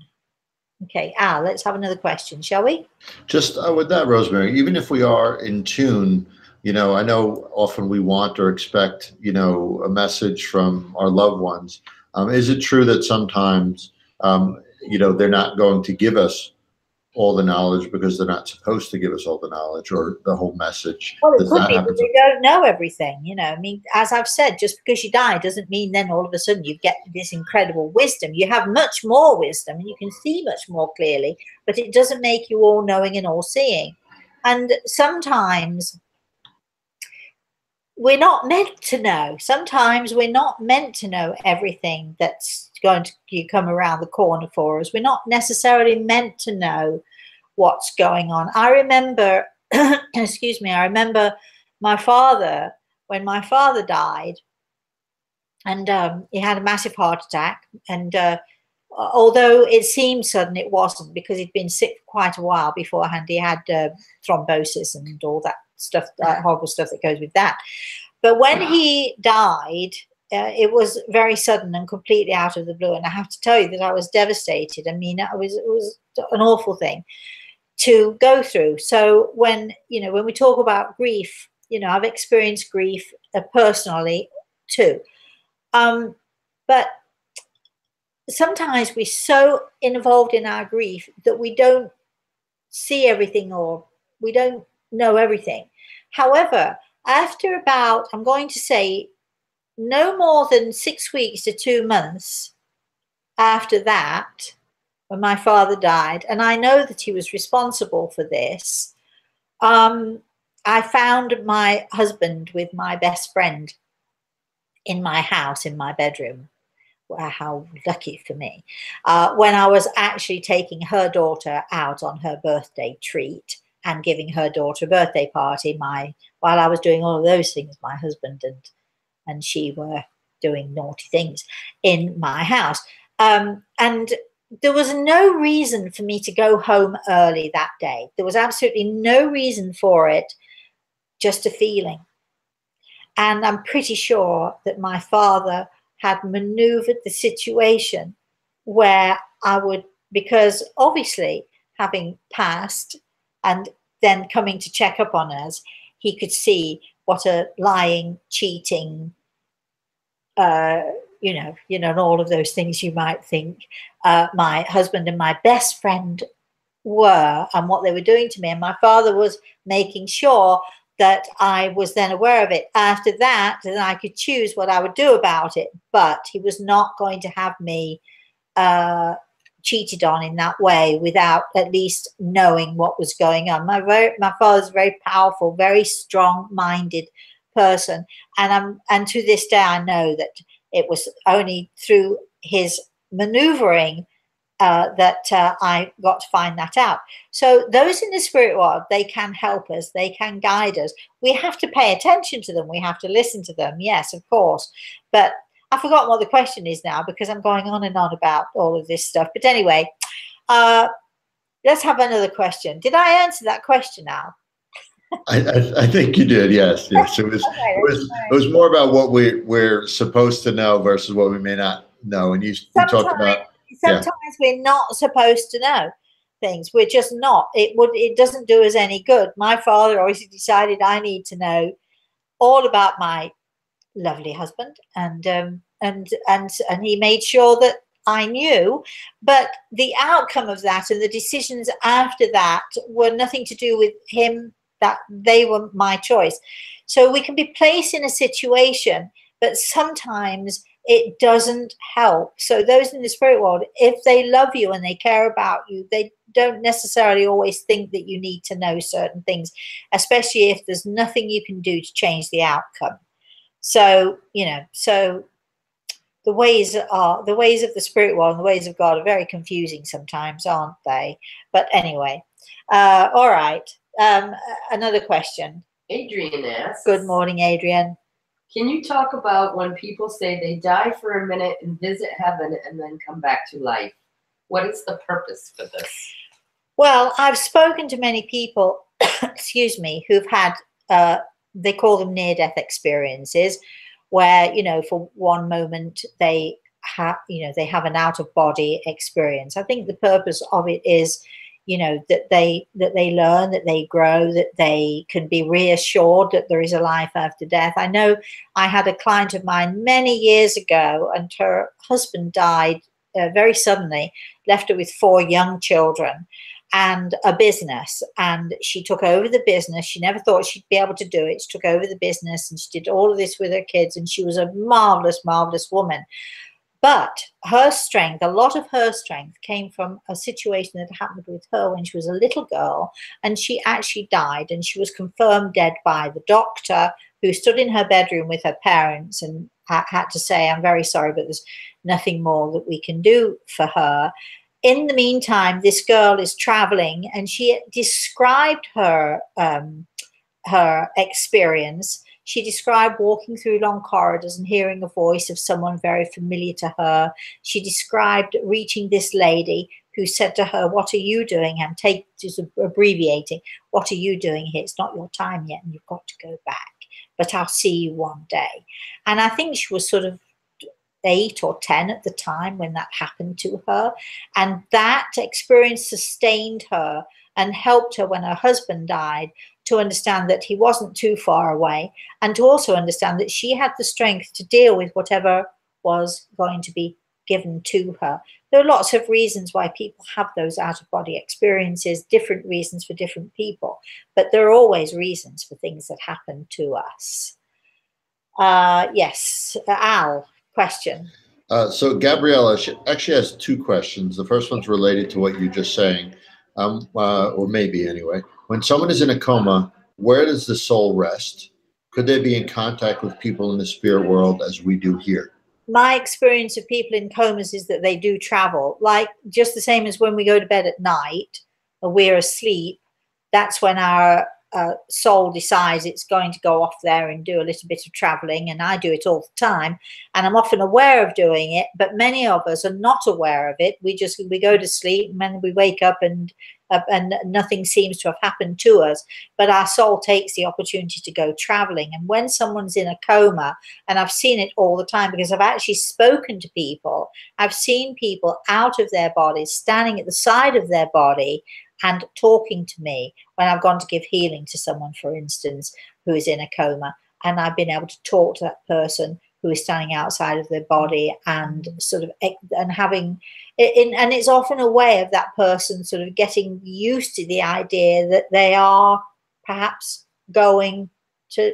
Okay, Al, let's have another question, shall we? Just with that, Rosemary, even if we are in tune, I know often we want or expect, a message from our loved ones. Is it true that sometimes, they're not going to give us all the knowledge because they're not supposed to give us all the knowledge or the whole message? Well, it could be that they don't know everything. As I've said, just because you die doesn't mean then all of a sudden you get this incredible wisdom. You have much more wisdom and you can see much more clearly, but it doesn't make you all knowing and all seeing. And sometimes we're not meant to know. Sometimes we're not meant to know everything that's going to come around the corner for us. We're not necessarily meant to know what's going on. I remember, excuse me, I remember my father, when my father died, and he had a massive heart attack. And although it seemed sudden, it wasn't, because he'd been sick for quite a while beforehand. He had thrombosis and all that stuff, horrible stuff that goes with that. But when he died, it was very sudden and completely out of the blue. And I have to tell you that I was devastated. I mean, it was an awful thing to go through. So when we talk about grief, I've experienced grief personally too. But sometimes we're so involved in our grief that we don't see everything, or we don't know everything. However, after about, I'm going to say, no more than 6 weeks to 2 months after that, when my father died, and I know that he was responsible for this, I found my husband with my best friend in my house, in my bedroom. Wow, how lucky for me. When I was actually taking her daughter out on her birthday treat and giving her daughter a birthday party, while I was doing all of those things, my husband and she were doing naughty things in my house. And there was no reason for me to go home early that day. There was absolutely no reason for it, just a feeling. And I'm pretty sure that my father had maneuvered the situation where I would, because obviously having passed and then coming to check up on us, he could see what a lying, cheating, and all of those things you might think my husband and my best friend were, and what they were doing to me. And my father was making sure that I was then aware of it. After that, then I could choose what I would do about it. But he was not going to have me cheated on in that way without at least knowing what was going on. My father's a very powerful, very strong-minded person, and to this day I know that it was only through his maneuvering that I got to find that out. So those in the spirit world, they can help us, they can guide us. We have to pay attention to them, we have to listen to them, yes, of course. But I've forgotten what the question is now because I'm going on and on about all of this stuff. But anyway, let's have another question. Did I answer that question now? I think you did. Yes. It was Okay, it was more about what we're supposed to know versus what we may not know. And you talked about sometimes we're not supposed to know things. We're just not. It doesn't do us any good. My father always decided I need to know all about my lovely husband, and he made sure that I knew. But the outcome of that and the decisions after that were nothing to do with him. That they were my choice. So we can be placed in a situation, but sometimes it doesn't help. So those in the spirit world, if they love you and they care about you, they don't necessarily always think that you need to know certain things, especially if there's nothing you can do to change the outcome. So, so the ways of the spirit world and the ways of God are very confusing sometimes, aren't they? But anyway, all right. Another question. Adrian asks. Good morning, Adrian. Can you talk about when people say they die for a minute and visit heaven and then come back to life? What is the purpose for this? Well, I've spoken to many people, excuse me, who've had, they call them near-death experiences, where, for one moment they have an out-of-body experience. I think the purpose of it is, that they learn, that they grow, that they can be reassured that there is a life after death. I know I had a client of mine many years ago, and her husband died very suddenly, left her with 4 young children and a business, and she took over the business. She never thought she'd be able to do it. She took over the business and she did all of this with her kids, and she was a marvelous, marvelous woman. But her strength, a lot of her strength, came from a situation that happened with her when she was a little girl, and she actually died, and she was confirmed dead by the doctor, who stood in her bedroom with her parents and had to say, "I'm very sorry, but there's nothing more that we can do for her." In the meantime, this girl is traveling, and she described her experience. She described walking through long corridors and hearing a voice of someone very familiar to her. She described reaching this lady who said to her, "What are you doing?" I'm just abbreviating. "What are you doing here? It's not your time yet, and you've got to go back. But I'll see you one day." And I think she was sort of 8 or 10 at the time when that happened to her. And that experience sustained her and helped her when her husband died to understand that he wasn't too far away, and to also understand that she had the strength to deal with whatever was going to be given to her. There are lots of reasons why people have those out-of-body experiences, different reasons for different people, but there are always reasons for things that happen to us. Yes, Al, question. So Gabriella, she actually has two questions. The first one's related to what you're just saying, or maybe anyway. When someone is in a coma, where does the soul rest? Could they be in contact with people in the spirit world as we do here? My experience of people in comas is that they do travel, like just the same as when we go to bed at night or we're asleep. That's when our soul decides it's going to go off there and do a little bit of traveling, and I do it all the time, and I'm often aware of doing it, but many of us are not aware of it. We go to sleep and then we wake up and nothing seems to have happened to us, but our soul takes the opportunity to go traveling. And when someone's in a coma, and I've seen it all the time because I've actually spoken to people, I've seen people out of their bodies, standing at the side of their body and talking to me when I've gone to give healing to someone, for instance, who is in a coma, and I've been able to talk to that person who is standing outside of their body and sort of and having and it's often a way of that person sort of getting used to the idea that they are perhaps going to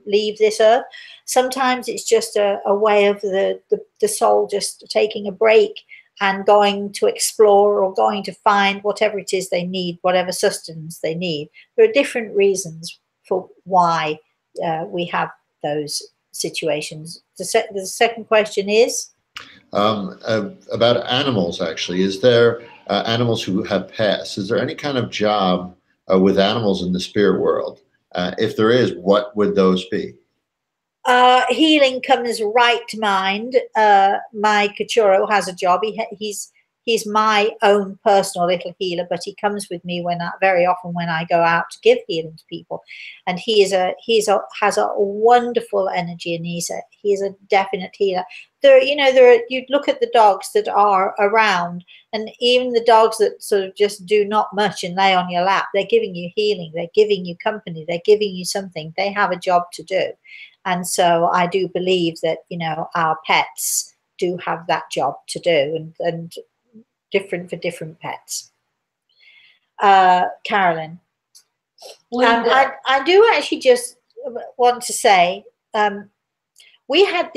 leave this earth. Sometimes it's just a way of the soul just taking a break and going to explore or going to find whatever it is they need, whatever sustenance they need. There are different reasons for why we have those situations. The second question is? About animals, actually. Is there animals who have passed? Is there any kind of job with animals in the spirit world? If there is, what would those be? Healing comes right to mind. My Kachuro has a job. He's my own personal little healer, but he comes with me very often when I go out to give healing to people. And has a wonderful energy, and he's a definite healer. You look at the dogs that are around, and even the dogs that sort of just do not much and lay on your lap, they're giving you healing, they're giving you company, they're giving you something. They have a job to do. And so I do believe that, our pets do have that job to do, and different for different pets. Carolyn. I do actually just want to say, we had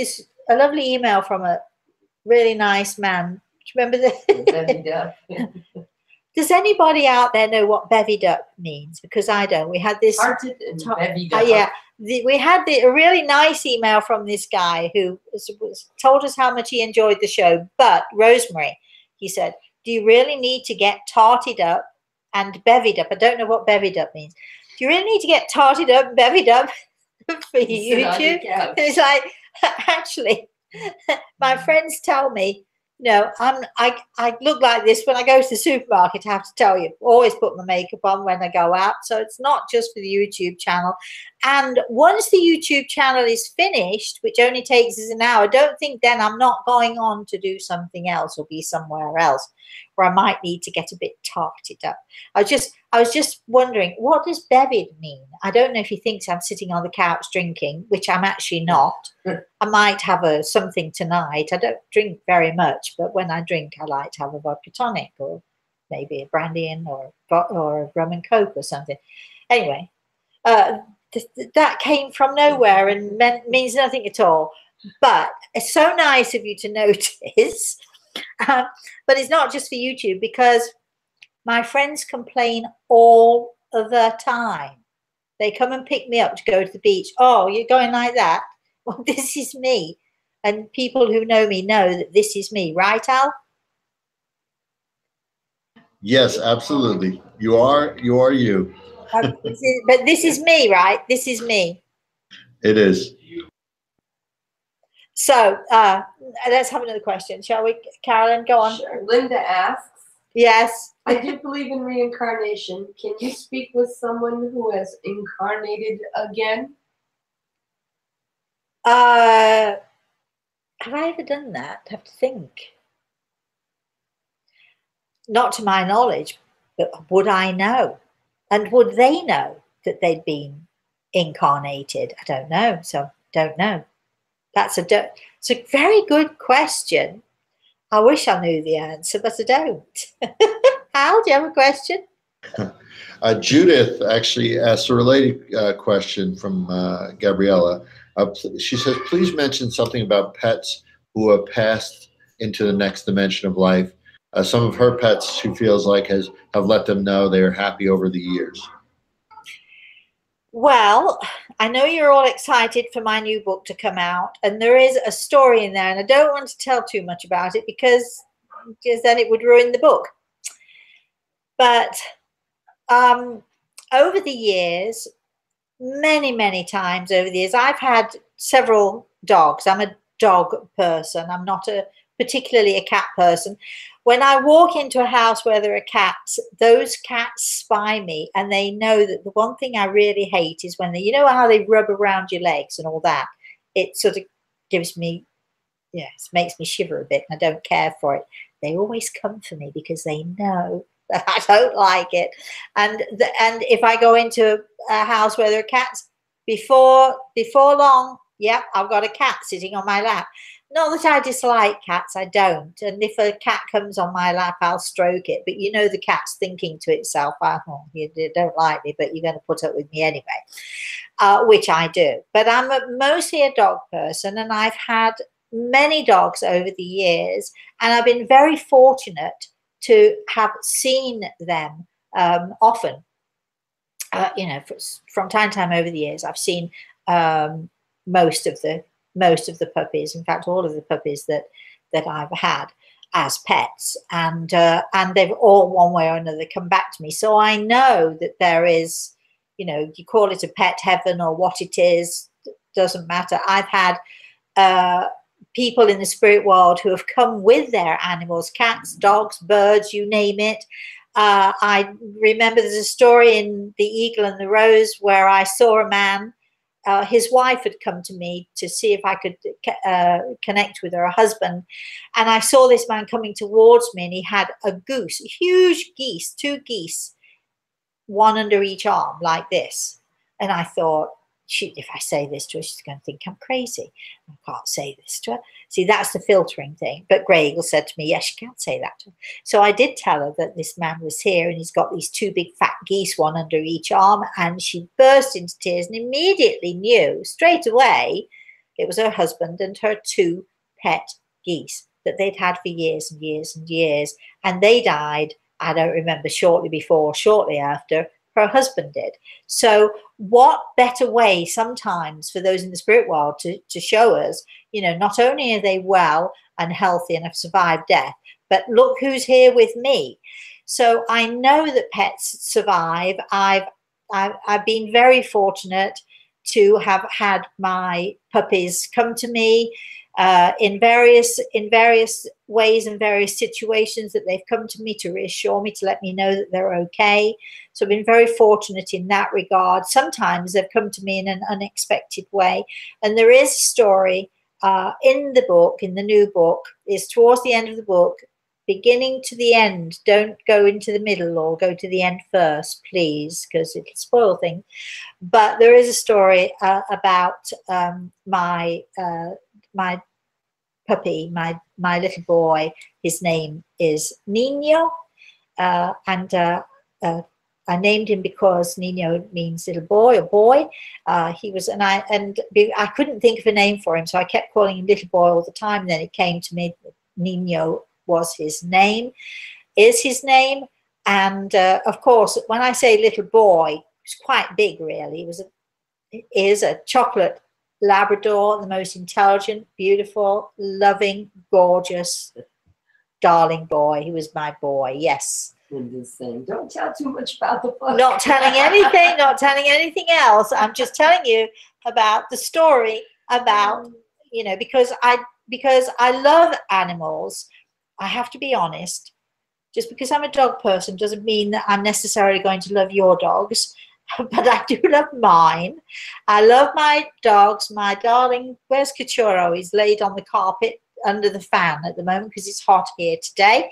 a lovely email from a really nice man. Do you remember the? Does anybody out there know what bevied up means? Because I don't. We had this. Hearted and bevied up. Yeah. We had a really nice email from this guy who told us how much he enjoyed the show. But Rosemary, he said, do you really need to get tarted up and bevied up? I don't know what bevied up means. Do you really need to get tarted up and bevied up for YouTube? It's like, actually, my friends tell me, I look like this when I go to the supermarket, I have to tell you. Always put my makeup on when I go out. So it's not just for the YouTube channel. And once the YouTube channel is finished, which only takes us an hour, don't think then I'm not going on to do something else or be somewhere else where I might need to get a bit tarted up. I was just wondering, what does bevied mean? I don't know if he thinks I'm sitting on the couch drinking, which I'm actually not. I might have something tonight. I don't drink very much, but when I drink, I like to have a vodka tonic or maybe a brandy or a rum and coke or something. Anyway, that came from nowhere and means nothing at all. But it's so nice of you to notice. But it's not just for YouTube, because my friends complain all the time. They come and pick me up to go to the beach. Oh, you're going like that? Well, this is me. And people who know me know that this is me. Right, Al? Yes, absolutely. You are you. But this is me, right? This is me. It is. So let's have another question, shall we? Carolyn, go on. Sure. Linda asks. Yes. I do believe in reincarnation. Can you speak with someone who has incarnated again? Have I ever done that? I have to think. Not to my knowledge, but would I know? And would they know that they'd been incarnated? I don't know. So don't know. It's a very good question. I wish I knew the answer, but I don't. Hal, do you have a question? Judith actually asked a related question from Gabriella. She says, please mention something about pets who have passed into the next dimension of life. Some of her pets, she feels like, have let them know they are happy over the years. Well, I know you're all excited for my new book to come out, and there is a story in there, and I don't want to tell too much about it because then it would ruin the book. But over the years, many times over the years, I've had several dogs. I'm a dog person. I'm not particularly a cat person. When I walk into a house where there are cats, those cats spy me, and they know that the one thing I really hate is when you know how they rub around your legs and all that. It sort of gives me, yes, makes me shiver a bit, and I don't care for it. They always come for me because they know that I don't like it. And if I go into a house where there are cats, before long, yeah, I've got a cat sitting on my lap. Not that I dislike cats, I don't. And if a cat comes on my lap, I'll stroke it. But you know the cat's thinking to itself, oh, you don't like me, but you're going to put up with me anyway, which I do. But I'm mostly a dog person, and I've had many dogs over the years, and I've been very fortunate to have seen them often. You know, from time to time over the years, I've seen most of the puppies. In fact, all of the puppies that I've had as pets, and they've all one way or another come back to me. So I know that there is, you know, you call it a pet heaven or what it is, doesn't matter. I've had people in the spirit world who have come with their animals, cats, dogs, birds, you name it. I remember there's a story in The Eagle and the Rose where I saw a man, his wife had come to me to see if I could connect with her husband. And I saw this man coming towards me, and he had a goose, huge geese, 2 geese, one under each arm like this. And I thought, shoot, if I say this to her, she's going to think I'm crazy. I can't say this to her. See, that's the filtering thing. But Grey Eagle said to me, yes, you can't say that to her. So I did tell her that this man was here, and he's got these 2 big fat geese, one under each arm. And she burst into tears and immediately knew straight away it was her husband and her 2 pet geese that they'd had for years and years and years. And they died, I don't remember, shortly before, shortly after her husband did. So what better way sometimes for those in the spirit world to show us, you know, not only are they well and healthy and have survived death, but look who's here with me. So I know that pets survive. I've been very fortunate to have had my puppies come to me in various ways and various situations, that they've come to me to reassure me, to let me know that they're okay. So I've been very fortunate in that regard. Sometimes they've come to me in an unexpected way. And there is a story in the book, in the new book, is towards the end of the book, beginning to the end. Don't go into the middle or go to the end first, please, because it'll spoil things. But there is a story about my puppy, my little boy. His name is Nino, and I named him because Nino means little boy or boy. He was, and I couldn't think of a name for him, so I kept calling him little boy all the time. And then it came to me that Nino was his name, is his name. And of course, when I say little boy, he's quite big, really. He is a chocolate Labrador, the most intelligent, beautiful, loving, gorgeous, darling boy. He was my boy, yes. Saying, don't tell too much about the book. Not telling anything, not telling anything else. I'm just telling you about the story about, you know, because I love animals. I have to be honest. Just because I'm a dog person doesn't mean that I'm necessarily going to love your dogs. But I do love mine. I love my dogs. My darling, where's Cachorro? He's laid on the carpet under the fan at the moment because it's hot here today.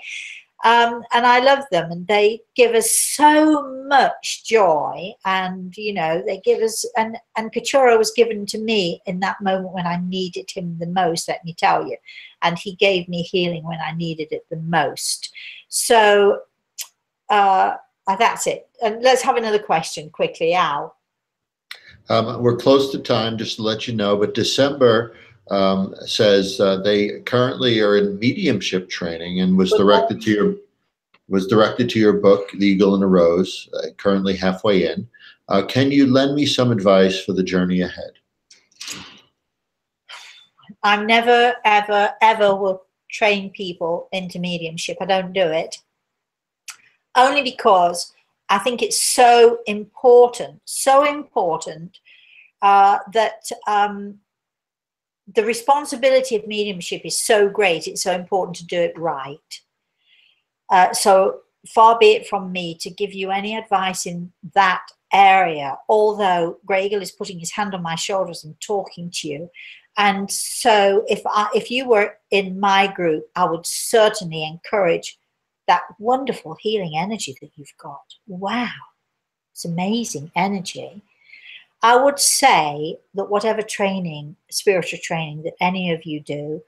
And I love them, and they give us so much joy, and you know, they give us, and Kachura was given to me in that moment when I needed him the most, let me tell you, and he gave me healing when I needed it the most. So that's it. And let's have another question quickly, Al. We're close to time, just to let you know, but December says they currently are in mediumship training and was directed to your book, The Eagle and the Rose, currently halfway in. Can you lend me some advice for the journey ahead? I'm never, ever, ever will train people into mediumship. I don't do it. Only because I think it's so important that the responsibility of mediumship is so great. It's so important to do it right. So far be it from me to give you any advice in that area, although Gregor is putting his hand on my shoulders and talking to you. And so if you were in my group, I would certainly encourage that wonderful healing energy that you've got. Wow, it's amazing energy. I would say that whatever training, spiritual training that any of you do,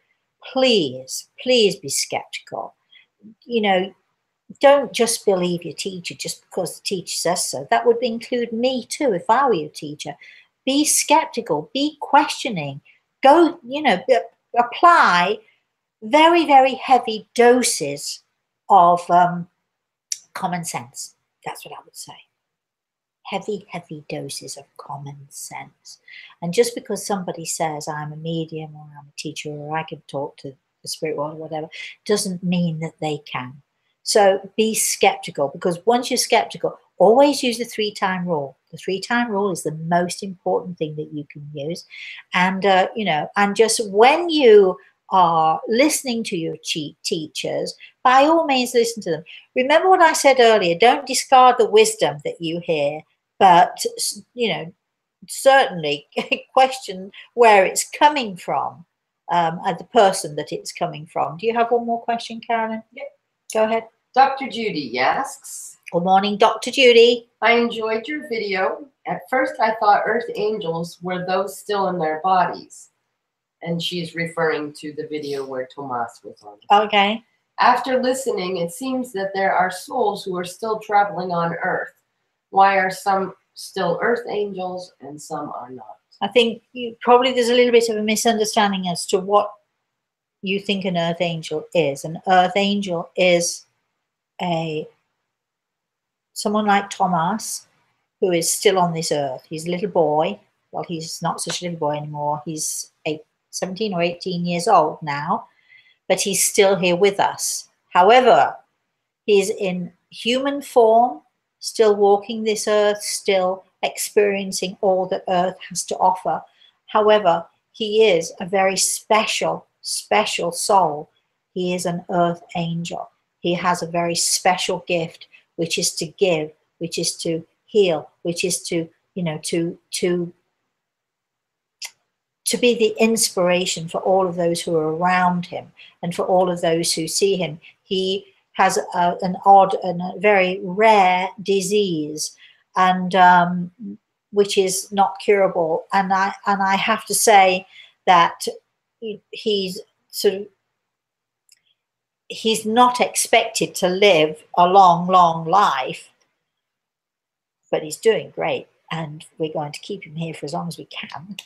please, please be skeptical. You know, don't just believe your teacher just because the teacher says so. That would include me too if I were your teacher. Be skeptical, be questioning, go, you know, apply very, very heavy doses of common sense. That's what I would say. Heavy, heavy doses of common sense. And just because somebody says I'm a medium or I'm a teacher or I can talk to the spirit world or whatever, doesn't mean that they can. So be skeptical, because once you're skeptical, always use the 3-time rule. The 3-time rule is the most important thing that you can use. And, you know, and just when you are listening to your teachers, by all means listen to them. Remember what I said earlier, don't discard the wisdom that you hear, but, you know, certainly question where it's coming from and the person that it's coming from. Do you have one more question, Carolyn? Yeah. Go ahead. Dr. Judy asks, good morning, Dr. Judy. I enjoyed your video. At first, I thought earth angels were those still in their bodies. And she's referring to the video where Tomas was on. Okay. After listening, it seems that there are souls who are still traveling on earth. Why are some still earth angels and some are not? I think there's a little bit of a misunderstanding as to what you think an earth angel is. An earth angel is someone like Thomas, who is still on this earth. He's a little boy. Well, he's not such a little boy anymore. He's 17 or 18 years old now, but he's still here with us. However, he's in human form, still walking this earth, still experiencing all that earth has to offer. However, he is a very special, special soul. He is an earth angel. He has a very special gift, which is to give, which is to heal, which is to, you know, to be the inspiration for all of those who are around him and for all of those who see him. He has an odd and a very rare disease, and which is not curable. And I have to say that he's not expected to live a long, long life, but he's doing great, and we're going to keep him here for as long as we can.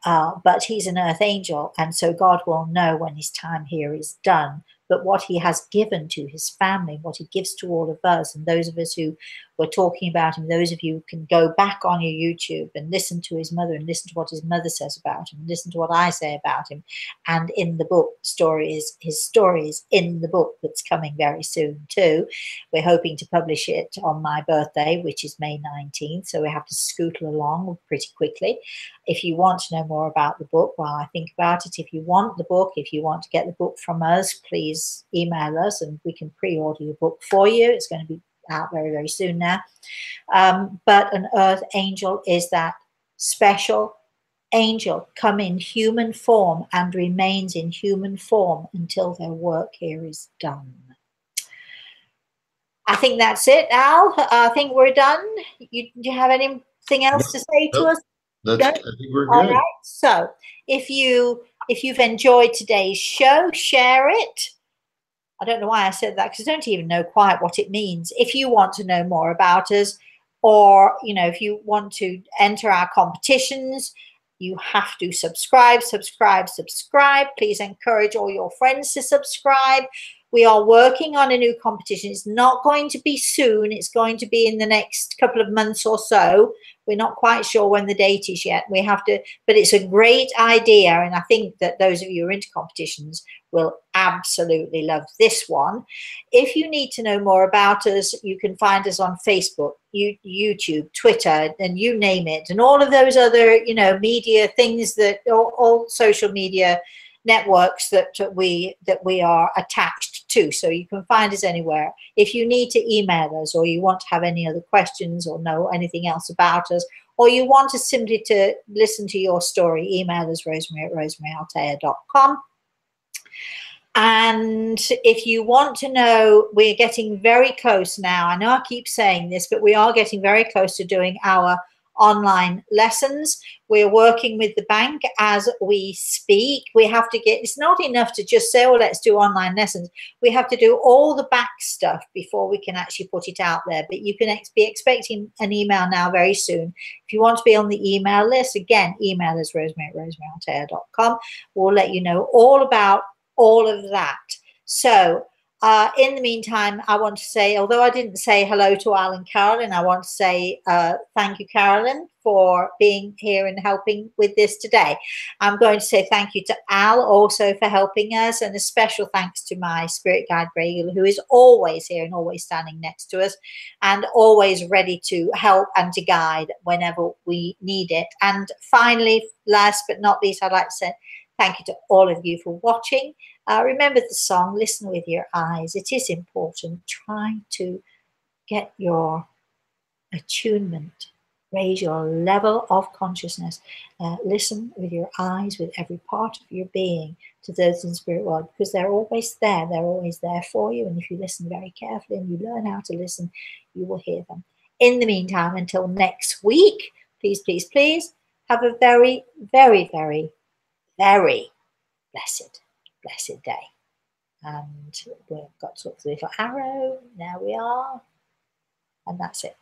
But he's an earth angel, and so God will know when his time here is done. But what he has given to his family, what he gives to all of us, and those of us who were talking about him, those of you who can go back on your YouTube and listen to his mother and listen to what his mother says about him, and listen to what I say about him. And in the book, his story is in the book that's coming very soon too. We're hoping to publish it on my birthday, which is May 19th, so we have to scootle along pretty quickly. If you want to know more about the book, while I think about it, if you want the book, if you want to get the book from us, please email us and we can pre-order your book for you. It's going to be out very, very soon now. But an earth angel is that special angel come in human form and remains in human form until their work here is done. I think that's it, Al. I think we're done. Do you have anything else to say to Nope. us? I think we're All good. right. So if you've enjoyed today's show, share it. I don't know why I said that because I don't even know quite what it means. If you want to know more about us, or if you want to enter our competitions, you have to subscribe. Please encourage all your friends to subscribe. We are working on a new competition. It's not going to be soon. It's going to be in the next couple of months or so. We're not quite sure when the date is yet. We have to, but it's a great idea. And I think that those of you who are into competitions will absolutely love this one. If you need to know more about us, you can find us on Facebook, YouTube, Twitter, and you name it, and all of those other, media things that all social media networks that we are attached to. So you can find us anywhere. If you need to email us, or you want to have any other questions or know anything else about us, or you want us simply to listen to your story, email us rosemary@rosemaryaltea.com. And if you want to know, we're getting very close now. I know I keep saying this, but we are getting very close to doing our online lessons. We're working with the bank as we speak. We have to get, it's not enough to just say, oh, let's do online lessons. We have to do all the back stuff before we can actually put it out there. But you can be expecting an email now very soon. If you want to be on the email list, again, email us rosemary@rosemaryaltea.com. We'll let you know all about all of that. So in the meantime, I want to say, although I didn't say hello to Al and Carolyn, I want to say thank you, Carolyn, for being here and helping with this today. I'm going to say thank you to Al also for helping us, and a special thanks to my spirit guide, Greg, who is always here and always standing next to us and always ready to help and to guide whenever we need it. And finally, last but not least, I'd like to say thank you to all of you for watching. Remember the song, listen with your eyes. It is important. Try to get your attunement, raise your level of consciousness. Listen with your eyes, with every part of your being to those in the spirit world, because they're always there. They're always there for you. And if you listen very carefully and you learn how to listen, you will hear them. In the meantime, until next week, please, please, please have a very, very, very, very blessed day. And we've got sort of the little arrow. There we are. And that's it.